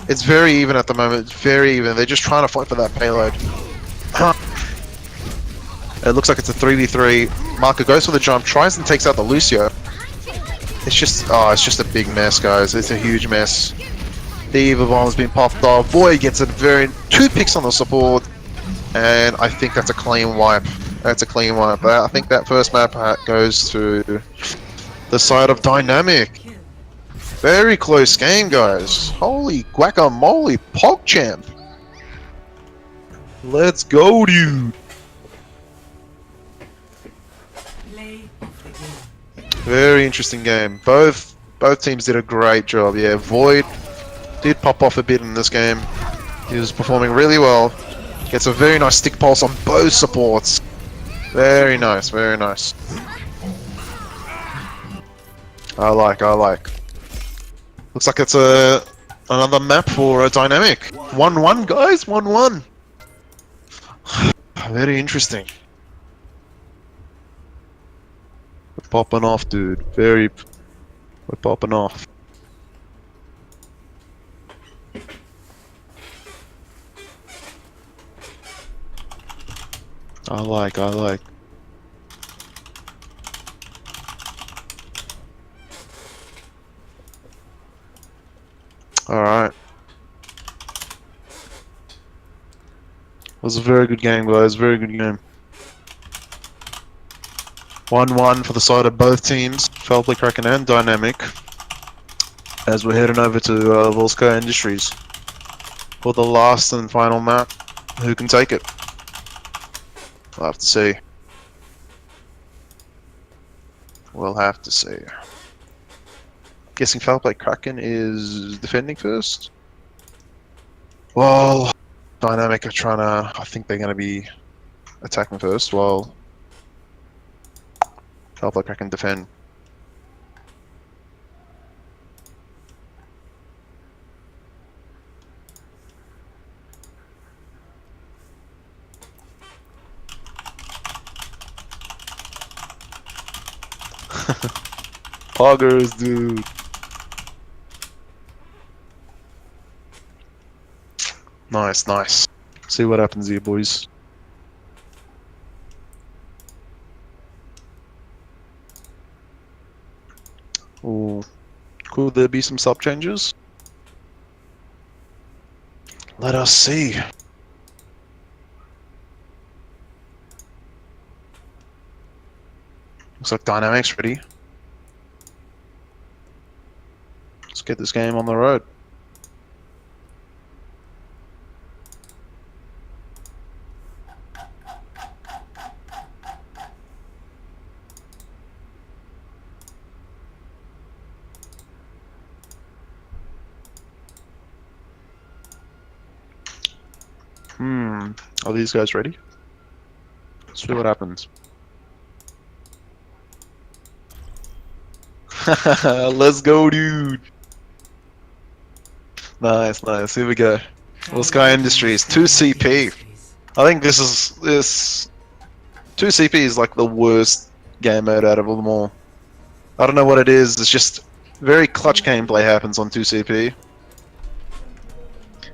It's very even at the moment. It's very even. They're just trying to fight for that payload. It looks like it's a 3v3. Marker goes for the jump, tries and takes out the Lucio. It's just a big mess, guys. It's a huge mess. Diva Bomb's been popped off. Void gets 2 picks on the support. And I think that's a clean wipe. That's a clean wipe. I think that first map goes to the side of Dynamic. Very close game, guys. Holy guacamole, PogChamp. Let's go, dude. Play of the game. Very interesting game. Both teams did a great job. Yeah, Void did pop off a bit in this game. He was performing really well. Gets a very nice stick pulse on both supports. Very nice, very nice. I like. Looks like it's another map for a Dynamic. 1-1, guys, 1-1. Very interesting. We're popping off, dude. We're popping off. I like. Alright. Was a very good game, guys. Very good game. 1-1 for the side of both teams, FoulPlay Kraken and Dynamic. As we're heading over to Volska Industries for the last and final map. Who can take it? We'll have to see. We'll have to see. Guessing FoulPlay Kraken is defending first? Well, Dynamic are trying to... I think they're going to be attacking first, while FoulPlay Kraken defend. Poggers, dude. Nice. See what happens here, boys. Ooh. Could there be some sub changes? Let us see. Looks like Dynamic's ready. Let's get this game on the road. Are these guys ready? Let's see what happens. Let's go, dude! Nice, nice. Here we go. Well, Sky Industries 2 CP. I think this 2 CP is like the worst game mode out of them all. I don't know what it is. It's just very clutch gameplay happens on 2 CP.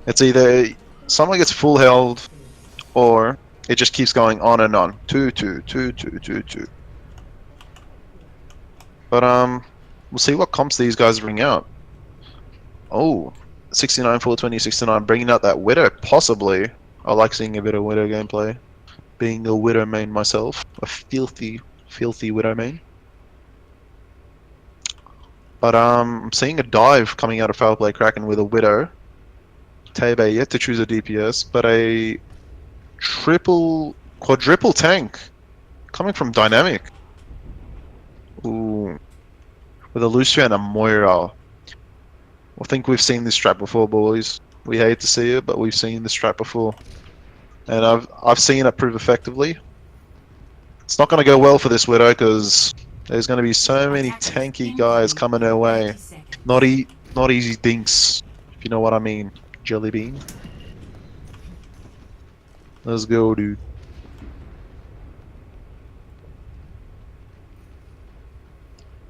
It's either someone gets full held, or it just keeps going on and on. 2, 2, 2, 2, 2, 2. But we'll see what comps these guys bring out. Oh, 69, 420, 69, bringing out that Widow, possibly. I like seeing a bit of Widow gameplay. Being a Widow main myself. A filthy, filthy Widow main. But I'm seeing a dive coming out of FoulPlay Kraken with a Widow. Tebe yet to choose a DPS, but a quadruple tank coming from Dynamic. Ooh. With a Lucio and a Moira. I think we've seen this strat before, boys. We hate to see it, but we've seen this strat before. And I've seen it prove effectively. It's not going to go well for this Widow, because there's going to be so many tanky guys coming her way. Not easy dinks, if you know what I mean. Jelly bean. Let's go, dude.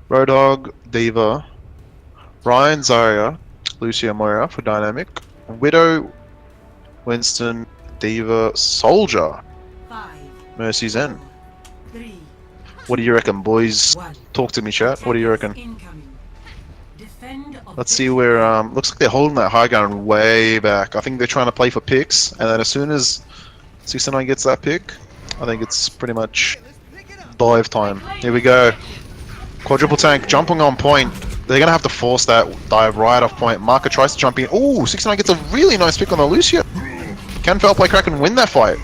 Roadhog, Diva, Ryan, Zarya, Lucia, Moira for Dynamic, Widow, Winston, Diva, Soldier, 5, Mercy Zen. 3, What do you reckon, boys? 1. Talk to me, chat. What do you reckon? Incoming. Defend Let's see where, looks like they're holding that high ground way back. I think they're trying to play for picks, and then as soon as 69 gets that pick, I think it's pretty much dive time. Here we go. Quadruple tank jumping on point. They're gonna have to force that dive right off point. Marker tries to jump in. Ooh, 69 gets a really nice pick on the Lucio. Can FoulPlay Kraken win that fight?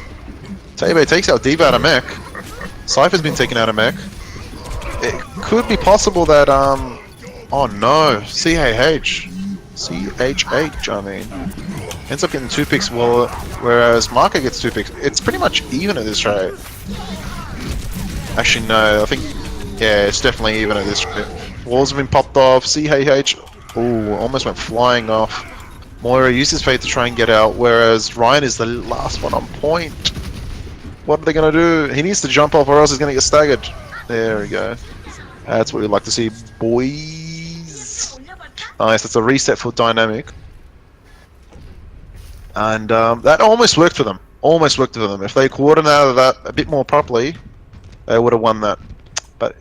Tebe takes out Diva out of mech. Cypher's been taken out of mech. It could be possible that, oh no, CHH. CHH, I mean. Ends up getting 2 picks, whereas Marker gets 2 picks. It's pretty much even at this rate. Actually, no, I think, yeah, it's definitely even at this rate. Walls have been popped off. CHH, ooh, almost went flying off. Moira uses fate to try and get out, whereas Ryan is the last one on point. What are they gonna do? He needs to jump off, or else he's gonna get staggered. There we go. That's what we'd like to see, boys. Nice, that's a reset for Dynamic. And that almost worked for them. Almost worked for them. If they coordinated that a bit more properly, they would have won that. But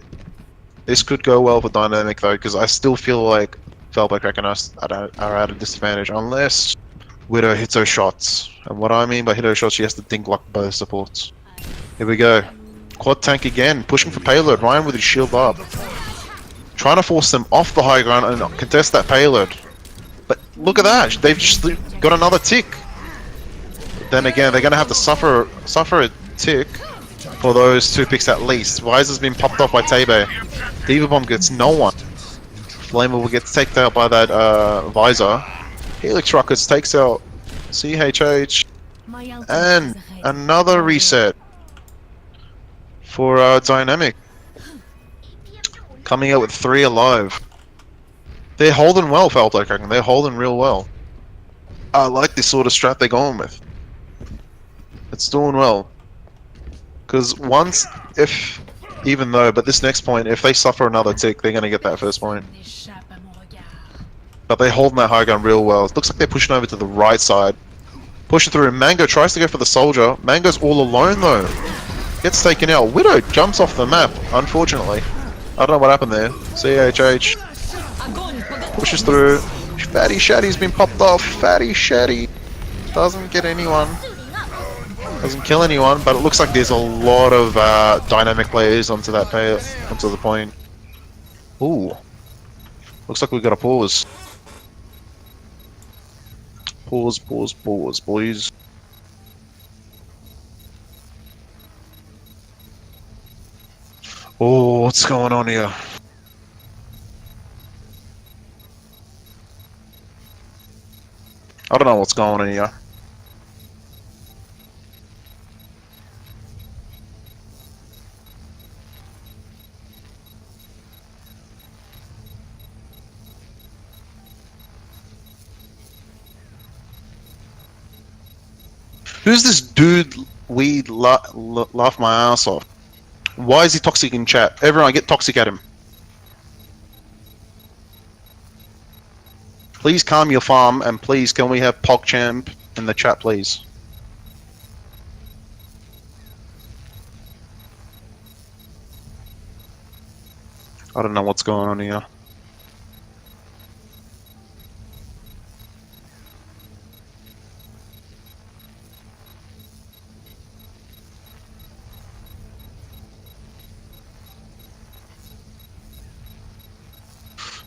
this could go well for Dynamic though, because I still feel like FoulPlay Kraken are at a disadvantage unless Widow hits her shots. And what I mean by hit her shots, she has to dink like both supports. Here we go. Quad tank again, pushing for payload. Ryan with his shield up. Trying to force them off the high ground and contest that payload. But look at that, they've just got another tick. Then again, they're going to have to suffer a tick for those 2 picks at least. Visor's been popped off by Tebe. Diva Bomb gets no one. Flamer will get taken out by that Visor. Helix Rockets takes out CHH. And another reset for Dynamic. Coming out with 3 alive. They're holding well, FoulPlay Kraken. They're holding real well. I like this sort of strat they're going with. It's doing well. Because once, but this next point, if they suffer another tick, they're going to get that first point. But they're holding that high ground real well. It looks like they're pushing over to the right side. Pushing through. Mango tries to go for the Soldier. Mango's all alone though. Gets taken out. Widow jumps off the map, unfortunately. I don't know what happened there. CHH Pushes through. Fatty Shatty's been popped off. Fatty Shatty doesn't get anyone. Doesn't kill anyone, but it looks like there's a lot of dynamic players onto that onto the point. Ooh. Looks like we got a pause. Pause, boys. Oh, what's going on here? I don't know what's going on here. Who's this dude weed laugh my ass off? Why is he toxic in chat? Everyone get toxic at him. Please calm your farm, and please can we have PogChamp in the chat, please? I don't know what's going on here.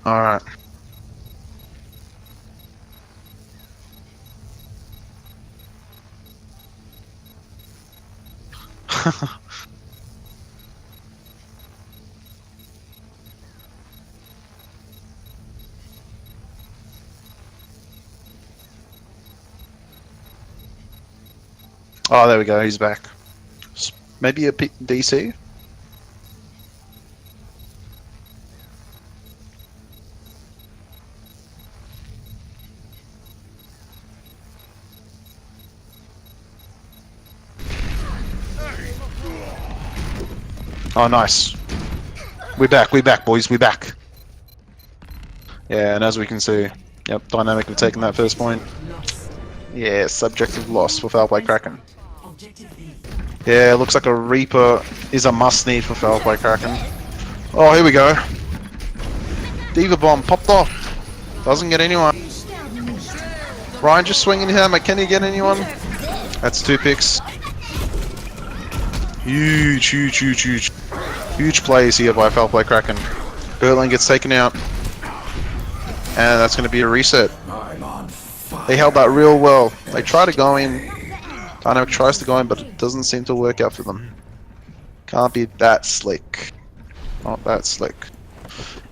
Alright. Oh, there we go, he's back. Maybe a DC? Oh, nice. We're back, boys, we're back. Yeah, and as we can see, yep, Dynamic have taken that first point. Yeah, subjective loss for FoulPlay Kraken. Yeah, looks like a Reaper is a must-need for FoulPlay Kraken. Oh, here we go. Diva Bomb popped off. Doesn't get anyone. Ryan just swinging hammer. Can he get anyone? That's 2 picks. Huge plays here by FoulPlay Kraken. Berlin gets taken out. And that's going to be a reset. They held that real well. They try to go in. Dynamic tries to go in, but it doesn't seem to work out for them. Can't be that slick. Not that slick.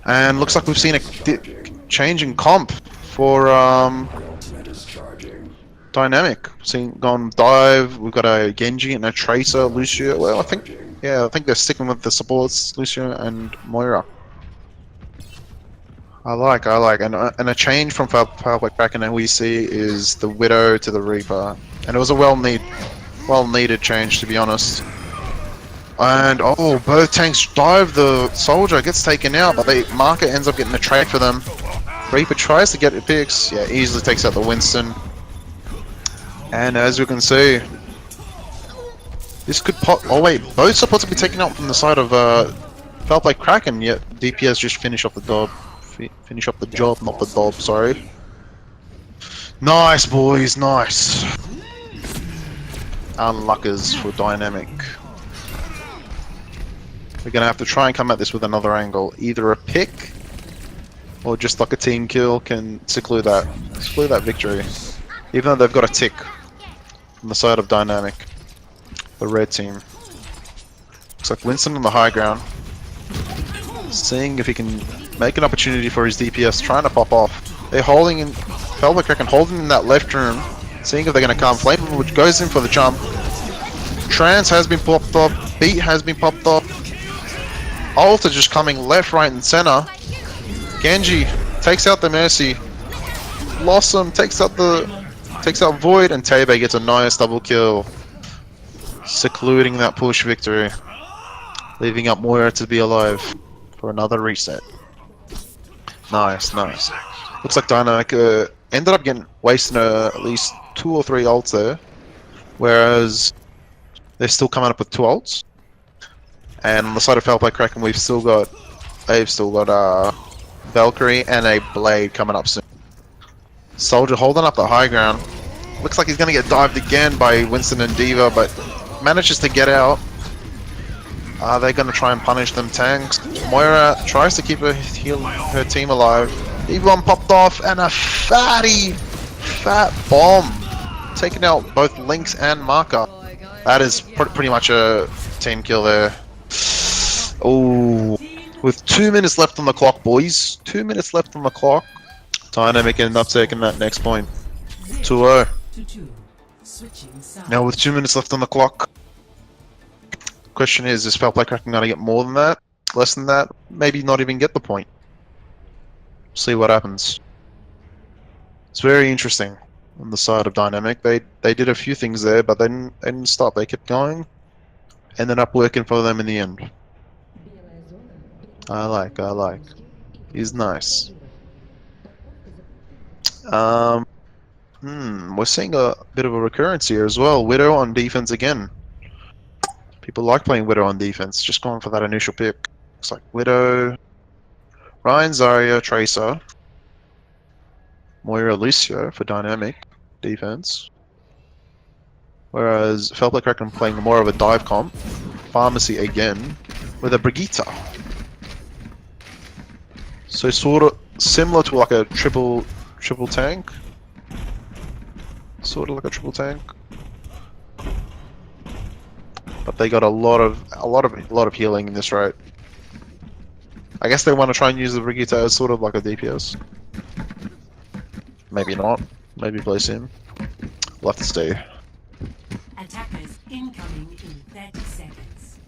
And looks like we've seen a change in comp for Dynamic. Seen gone dive. We've got a Genji and a Tracer, Lucio. Well, I think they're sticking with the supports, Lucio and Moira. I like, and a change from FoulPlay Kraken that we see is the Widow to the Reaper, and it was a well-needed change, to be honest. And oh, both tanks dive. The Soldier gets taken out, but the Marker ends up getting a trade for them. Reaper tries to get the picks, yeah, easily takes out the Winston. And as you can see, this could pop. Oh wait, both supposed to be taken out from the side of FoulPlay Kraken, yet DPS just finish off the job. Finish up the job, not the dob, sorry. Nice, boys, nice. Unluckers for Dynamic. We're gonna have to try and come at this with another angle. Either a pick, or just like a team kill can seclude that victory. Even though they've got a tick on the side of Dynamic. The red team. Looks like Winston on the high ground. Seeing if he can make an opportunity for his DPS, trying to pop off. They're holding in, FoulPlay Kraken holding in that left room, seeing if they're going to come. Flame, which goes in for the jump. Trance has been popped up, Beat has been popped up. Alta just coming left, right, and center. Genji takes out the Mercy. Blossom takes out Void, and Tebe gets a nice double kill, secluding that push victory, leaving up Moira to be alive for another reset. Nice. Looks like Dynamic ended up getting wasting at least 2 or 3 ults there, whereas they're still coming up with 2 ults. And on the side of FoulPlay Kraken, they've still got Valkyrie, and a Blade coming up soon. Soldier holding up the high ground. Looks like he's going to get dived again by Winston and D.Va, but manages to get out. Are they going to try and punish them tanks? Moira tries to keep her team alive. D.Va popped off, and a fat bomb. Taking out both Lynx and Marker. That is pretty much a team kill there. Oh, with 2 minutes left on the clock, boys. 2 minutes left on the clock. Dynamic ended up taking that next point. 2-0. Now with 2 minutes left on the clock. Question is FoulPlay Kraken going to get more than that? Less than that? Maybe not even get the point. See what happens. It's very interesting on the side of Dynamic. They did a few things there, but they didn't stop. They kept going. Ended up working for them in the end. I like. He's nice. We're seeing a bit of a recurrence here as well. Widow on defense again. People like playing Widow on defense. Just going for that initial pick. Looks like Widow, Ryan, Zarya, Tracer, Moira, Lucio for Dynamic defense. Whereas FoulPlay Kraken playing more of a dive comp. Pharmacy again with a Brigitte. So sort of similar to like a triple tank. Sort of like a triple tank. But they got a lot of healing in this raid. I guess they want to try and use the Brigitte as sort of like a DPS. Maybe not. Maybe place him. We'll have to see. Attackers incoming in 30 seconds.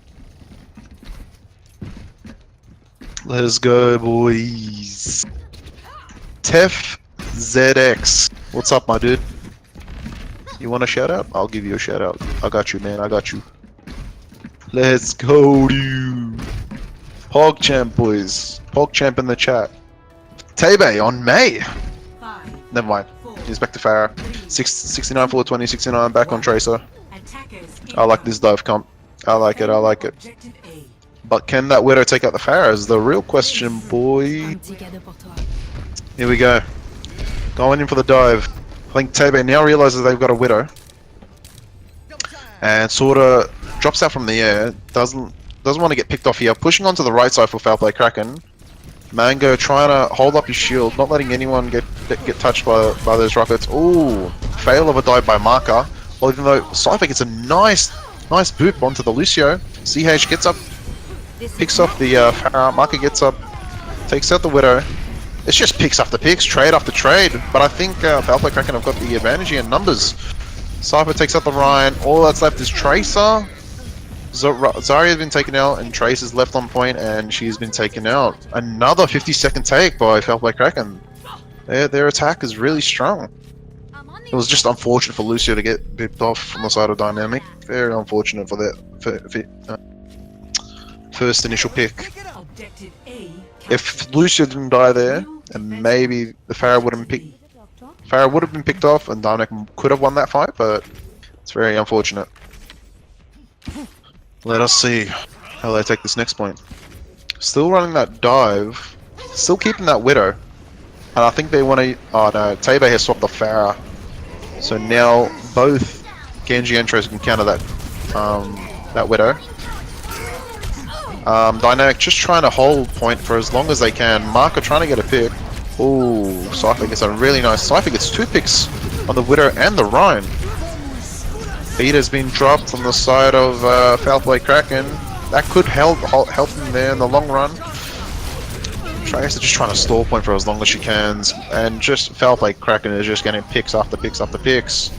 Let's go, boys. Tef ZX. What's up, my dude? You want a shout out? I'll give you a shout out. I got you, man. I got you. Let's go, dude. PogChamp, boys. PogChamp in the chat. Tebe on May. Never mind. He's back to Farah. 69 for 20, 69 back on Tracer. I like this dive comp. I like it. But can that Widow take out the Farah is the real question, boy. Here we go. Going in for the dive. I think Tebe now realizes they've got a Widow. And sorta drops out from the air. Doesn't want to get picked off here. Pushing onto the right side for FoulPlay Kraken. Mango trying to hold up his shield, not letting anyone get touched by those rockets. Ooh, fail of a dive by Marker. Well, even though Cypher gets a nice boop onto the Lucio. CH gets up, picks off the Farah. Marker gets up, takes out the Widow. It's just picks after picks, trade after trade. But I think FoulPlay Kraken have got the advantage here in numbers. Cypher takes out the Ryan. All that's left is Tracer. Zarya's been taken out and Trace is left on point and she's been taken out. Another 50-second take by FoulPlay Kraken. Their attack is really strong. It was just unfortunate for Lucio to get bipped off from the side of Dynamic. Very unfortunate for that first initial pick. If Lucio didn't die there, and maybe the Farah would have been picked off and Dynamic could have won that fight, but it's very unfortunate. Let us see how they take this next point. Still running that dive. Still keeping that Widow. And I think they want to... Oh no, Tebe has swapped the Farah. So now both Genji and Tracer can counter that Widow. Dynamic just trying to hold point for as long as they can. Marker trying to get a pick. Ooh, Cypher gets a really nice... Cypher gets 2 picks on the Widow and the Rhine. Beat has been dropped on the side of FoulPlay Kraken. That could help them there in the long run. Tracer just trying to stall point for as long as she can, and just FoulPlay Kraken is just getting picks after picks after picks.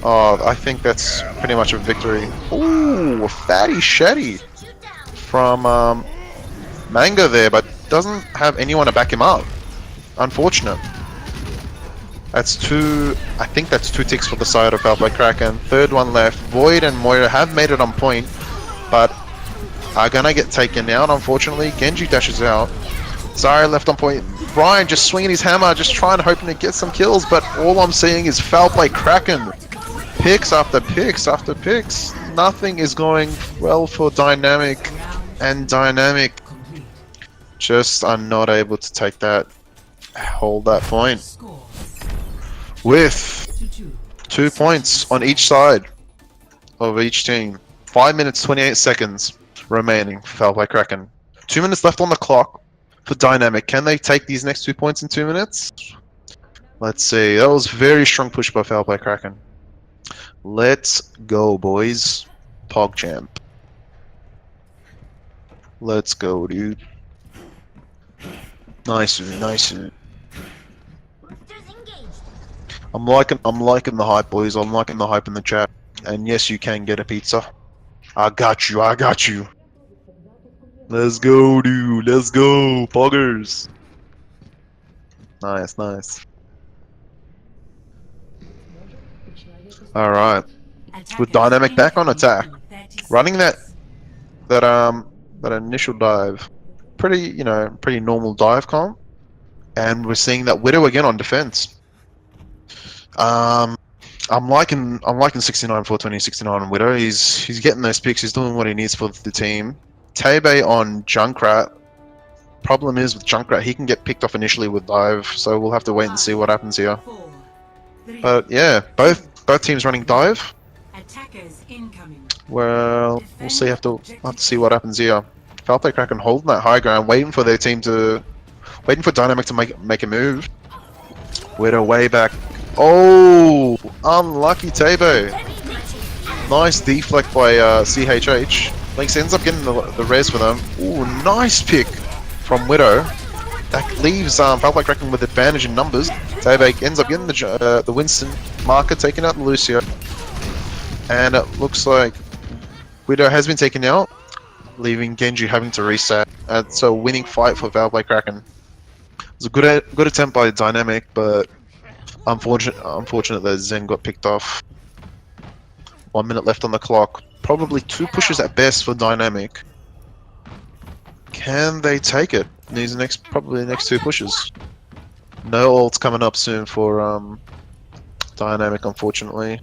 Oh, I think that's pretty much a victory. Ooh, a fatty shetty from Mango there, but doesn't have anyone to back him up. Unfortunate. That's 2, I think that's 2 ticks for the side of FoulPlay Kraken. Third one left. Void and Moira have made it on point, but are gonna get taken out, unfortunately. Genji dashes out. Zarya left on point. Brian just swinging his hammer, just trying, hoping to get some kills, but all I'm seeing is FoulPlay Kraken. Picks after picks after picks. Nothing is going well for Dynamic, and Dynamic just are not able to take that, hold that point Score with 2-2. 2 points on each side of each team. 5 minutes 28 seconds remaining for FoulPlay Kraken. 2 minutes left on the clock for Dynamic. Can they take these next 2 points in 2 minutes? Let's see. That was very strong push by FoulPlay Kraken. Let's go, boys. PogChamp. Let's go, dude. Nice, nice. I'm liking the hype, boys. I'm liking the hype in the chat. And yes, you can get a pizza. I got you. I got you. Let's go, dude. Let's go, poggers. Nice, nice. All right. With Attackers Dynamic back on incoming attack, in 30 running seconds. that initial dive, pretty normal dive comp, and we're seeing that Widow again on defense. Um, I'm liking 69 420 69 on Widow. He's getting those picks. He's doing what he needs for the team. Tabe on Junkrat. Problem is with Junkrat, he can get picked off initially with dive, so we'll have to wait and see what happens here. 4, 3, But yeah, both teams running dive. attackers incoming. Well, we'll see. Defend We'll have to see objective what happens here. FoulPlay Kraken holding that high ground, waiting for their team to, waiting for Dynamic to make a move. Widow way back. Oh, unlucky Tabo. Nice deflect by CHH. Lynx ends up getting the res for them. Ooh, nice pick from Widow. That leaves FoulPlay Kraken with advantage in numbers. Tabo ends up getting the Winston marker, taking out Lucio. And it looks like Widow has been taken out, leaving Genji having to reset. It's a winning fight for FoulPlay Kraken. It was a good attempt by Dynamic, but unfortunate that Zen got picked off. 1 minute left on the clock. Probably 2 pushes at best for Dynamic. Can they take it? These probably the next 2 pushes. No ults coming up soon for Dynamic, unfortunately.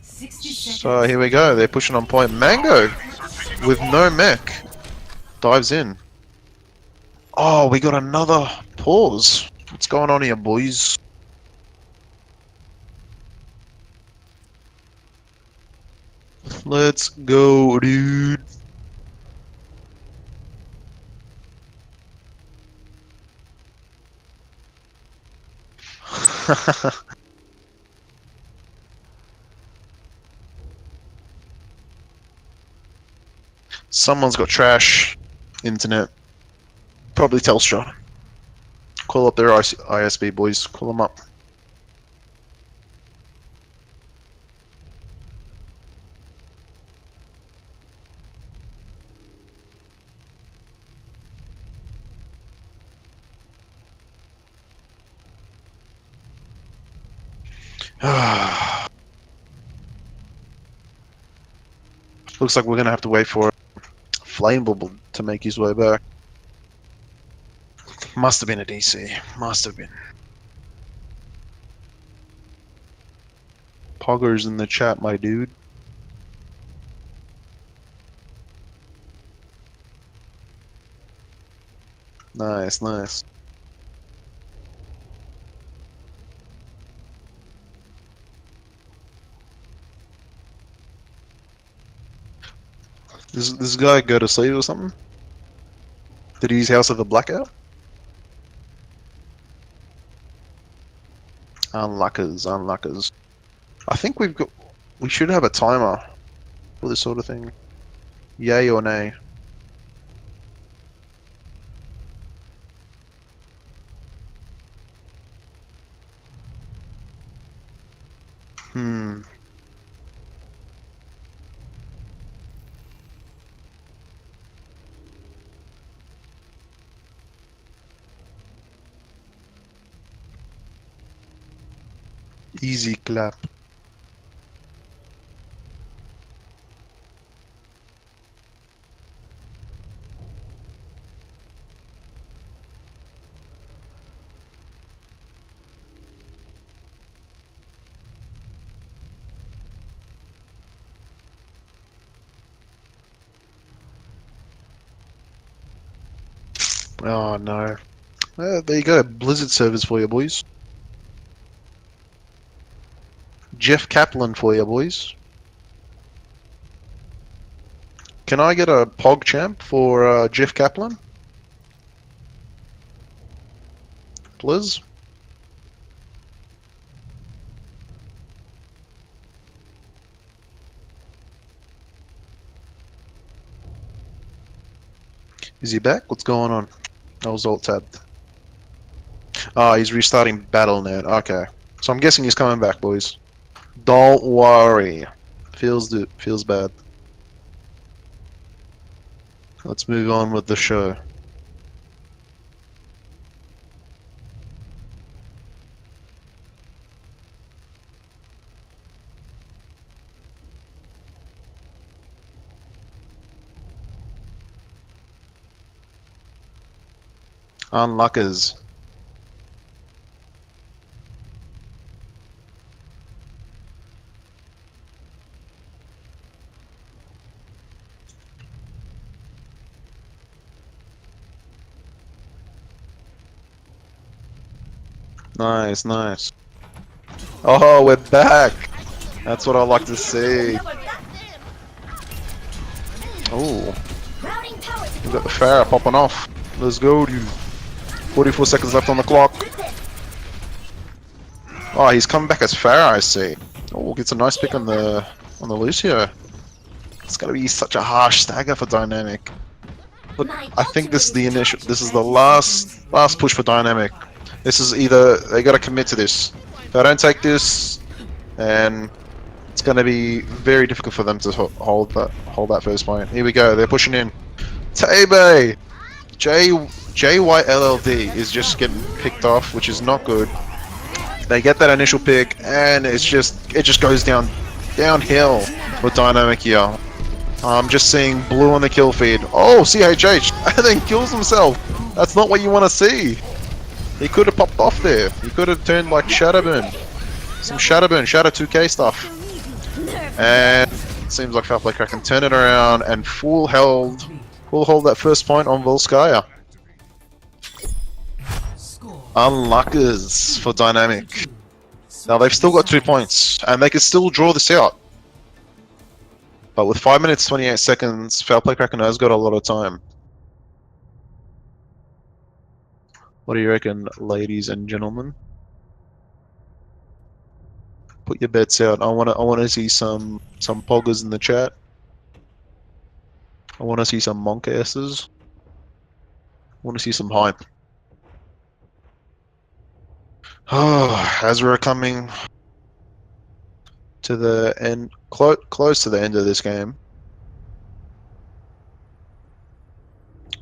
60 So seconds. here we go. They're pushing on point. Mango with no mech dives in. Oh, we got another pause. What's going on here, boys? Let's go, dude. Someone's got trash internet. Probably Telstra. Call up their ISB, boys. Call them up. Looks like we're gonna have to wait for Flammable to make his way back. Must have been a DC. Must have been. Poggers in the chat, my dude. Nice, nice. This guy go to sleep or something? Did he use House of the Blackout? Unluckers, unluckers. I think we should have a timer for this sort of thing. Yay or nay? Hmm. Easy clap. Oh no. There you go, Blizzard servers for you, boys. Jeff Kaplan for you, boys. Can I get a Pog champ for Jeff Kaplan? Blizz? Is he back? What's going on? I was alt tabbed. Oh, he's restarting Battle.net. Okay. So I'm guessing he's coming back, boys. Don't worry. Feels bad. Let's move on with the show. Unluckers. Nice, nice. Oh, we're back! That's what I like to see. Oh, we got the Farah popping off. Let's go, dude. 44 seconds left on the clock. Oh, he's coming back as Farah, I see. Oh, gets a nice pick on the Lucio. It's gonna be such a harsh stagger for Dynamic. Look, I think this is the initial. This is the last push for Dynamic. This is either they gotta commit to this. If they don't take this, and it's gonna be very difficult for them to hold that first point. Here we go. They're pushing in. Tabe, JYLLD is just getting picked off, which is not good. They get that initial pick, and it just goes downhill with Dynamic here. I'm just seeing blue on the kill feed. Oh, CHH, and then kills himself. That's not what you want to see. He could have popped off there. He could have turned like Shadowburn. Some Shadowburn, Shadow 2K stuff. And it seems like FoulPlay Kraken turn it around and full hold that first point on Volskaya. Unluckers for Dynamic. Now they've still got 2 points, and they can still draw this out. But with 5 minutes 28 seconds, FoulPlay Kraken has got a lot of time. What do you reckon, ladies and gentlemen? Put your bets out. I wanna see some poggers in the chat. I wanna see some monk asses. I wanna see some hype. Oh, as we're coming to the end, close to the end of this game,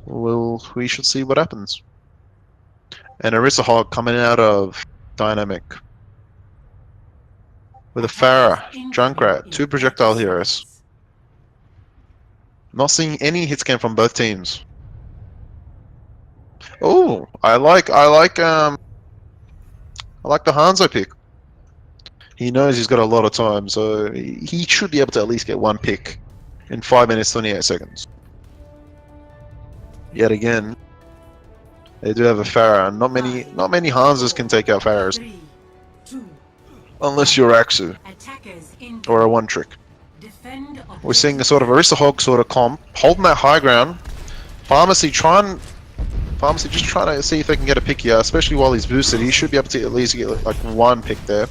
we should see what happens. And Arissa Hog coming out of Dynamic with a Farah, Junkrat, 2 projectile heroes. Not seeing any hits cam from both teams. Oh, I like the Hanzo pick. He knows he's got a lot of time, so he should be able to at least get 1 pick in 5 minutes 28 seconds. Yet again, they do have a Farah, and not many Hanzas can take out Farahs. Unless you're Axu or a 1-trick. We're seeing a sort of Arissa Hog sort of comp, holding that high ground. Pharmacy just trying to see if they can get a pick here, especially while he's boosted. He should be able to at least get like 1 pick there.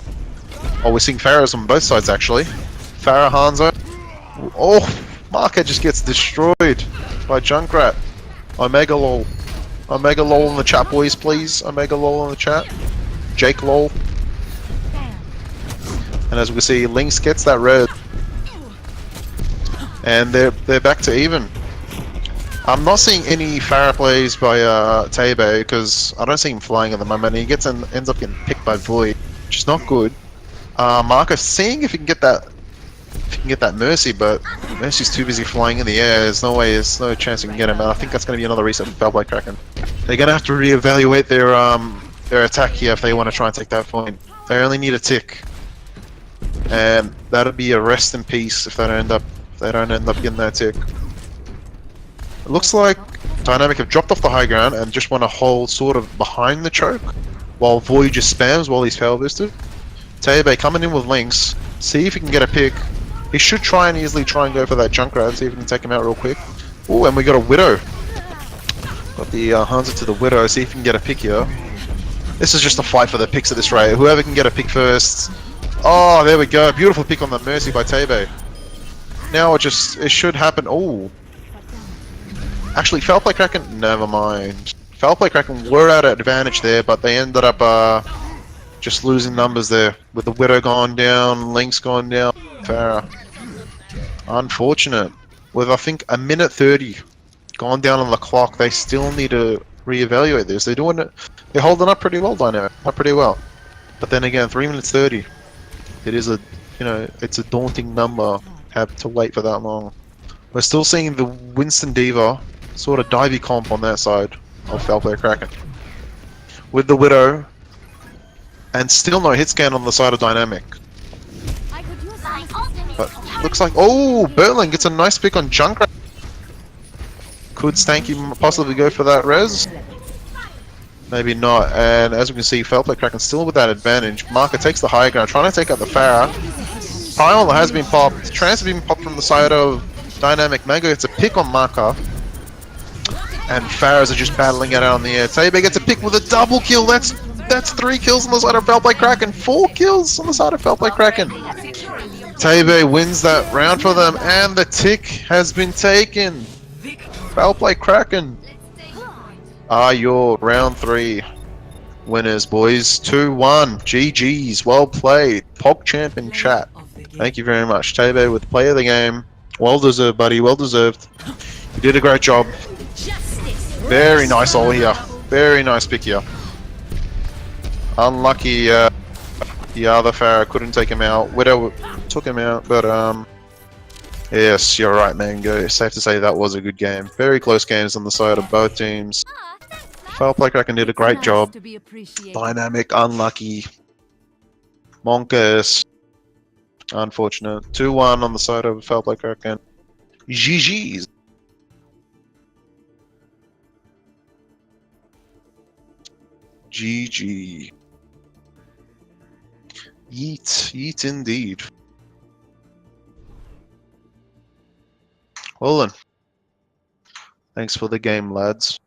Oh, we're seeing Farahs on both sides actually. Farah, Hanzo. Oh, Marker just gets destroyed by Junkrat. Omega lol. Omega lol in the chat, boys, please. Omega lol in the chat. Jake lol. And as we can see, Lynx gets that red. And they're back to even. I'm not seeing any Farah plays by Tabe because I don't see him flying at the moment. He ends up getting picked by Void, which is not good. Marcus seeing if he can get that Mercy, but Mercy's too busy flying in the air. There's no chance he can get him. And I think that's going to be another reset for FoulPlay Kraken. They're going to have to reevaluate their attack here if they want to try and take that point. They only need a tick, and that'll be a rest in peace if they don't end up getting that tick. It looks like Dynamic have dropped off the high ground and just want to hold sort of behind the choke while Void just spams while he's power boosted. Tebe coming in with links, see if he can get a pick. He should try and easily try and go for that Junkrat, see if he can take him out real quick. Oh, and we got a Widow. Got the Hanzo to the Widow, see if he can get a pick here. This is just a fight for the picks at this rate. Whoever can get a pick first. Oh, there we go. Beautiful pick on the Mercy by Tebe. Now it should happen. Oh. Actually, FoulPlay Kraken, never mind. FoulPlay Kraken were at an advantage there, but they ended up just losing numbers there. With the Widow gone down, Link's gone down, Farah. Unfortunate. With, I think, a minute 30 gone down on the clock, they still need to reevaluate this. They're doing it. They're holding up pretty well, Dynamic. Up pretty well. But then again, 3 minutes 30. It is a, it's a daunting number. Have to wait for that long. We're still seeing the Winston Diva sort of divey comp on that side of FoulPlay Kraken. With the Widow, and still no hit scan on the side of Dynamic. But looks like, oh, Berlin gets a nice pick on Junkrat. Could Stanky possibly go for that res? Maybe not. And as we can see, FoulPlay Kraken still with that advantage. Marker takes the high ground, trying to take out the Farah. Primal has been popped. Trance has been popped from the side of Dynamic. Mango gets a pick on Marker. And Farahs are just battling it out on the air. Tebe gets a pick with a double kill. That's 3 kills on the side of FoulPlay Kraken. 4 kills on the side of FoulPlay Kraken. Tebe wins that round for them, and the tick has been taken. FoulPlay Kraken are your round 3 winners, boys. 2-1. GG's. Well played. PogChamp in chat. Thank you very much. Tebe with play of the game. Well deserved, buddy. Well deserved. You did a great job. Very nice all here. Very nice pick here. Unlucky the other Farah couldn't take him out. Widow took him out, but yes, you're right, Mango. Safe to say that was a good game. Very close games on the side of both teams. FoulPlay Kraken did a great job. Dynamic, unlucky. Monkas, unfortunate. 2-1 on the side of FoulPlay Kraken. GG's. GG. Yeet indeed. Well then. Thanks for the game, lads.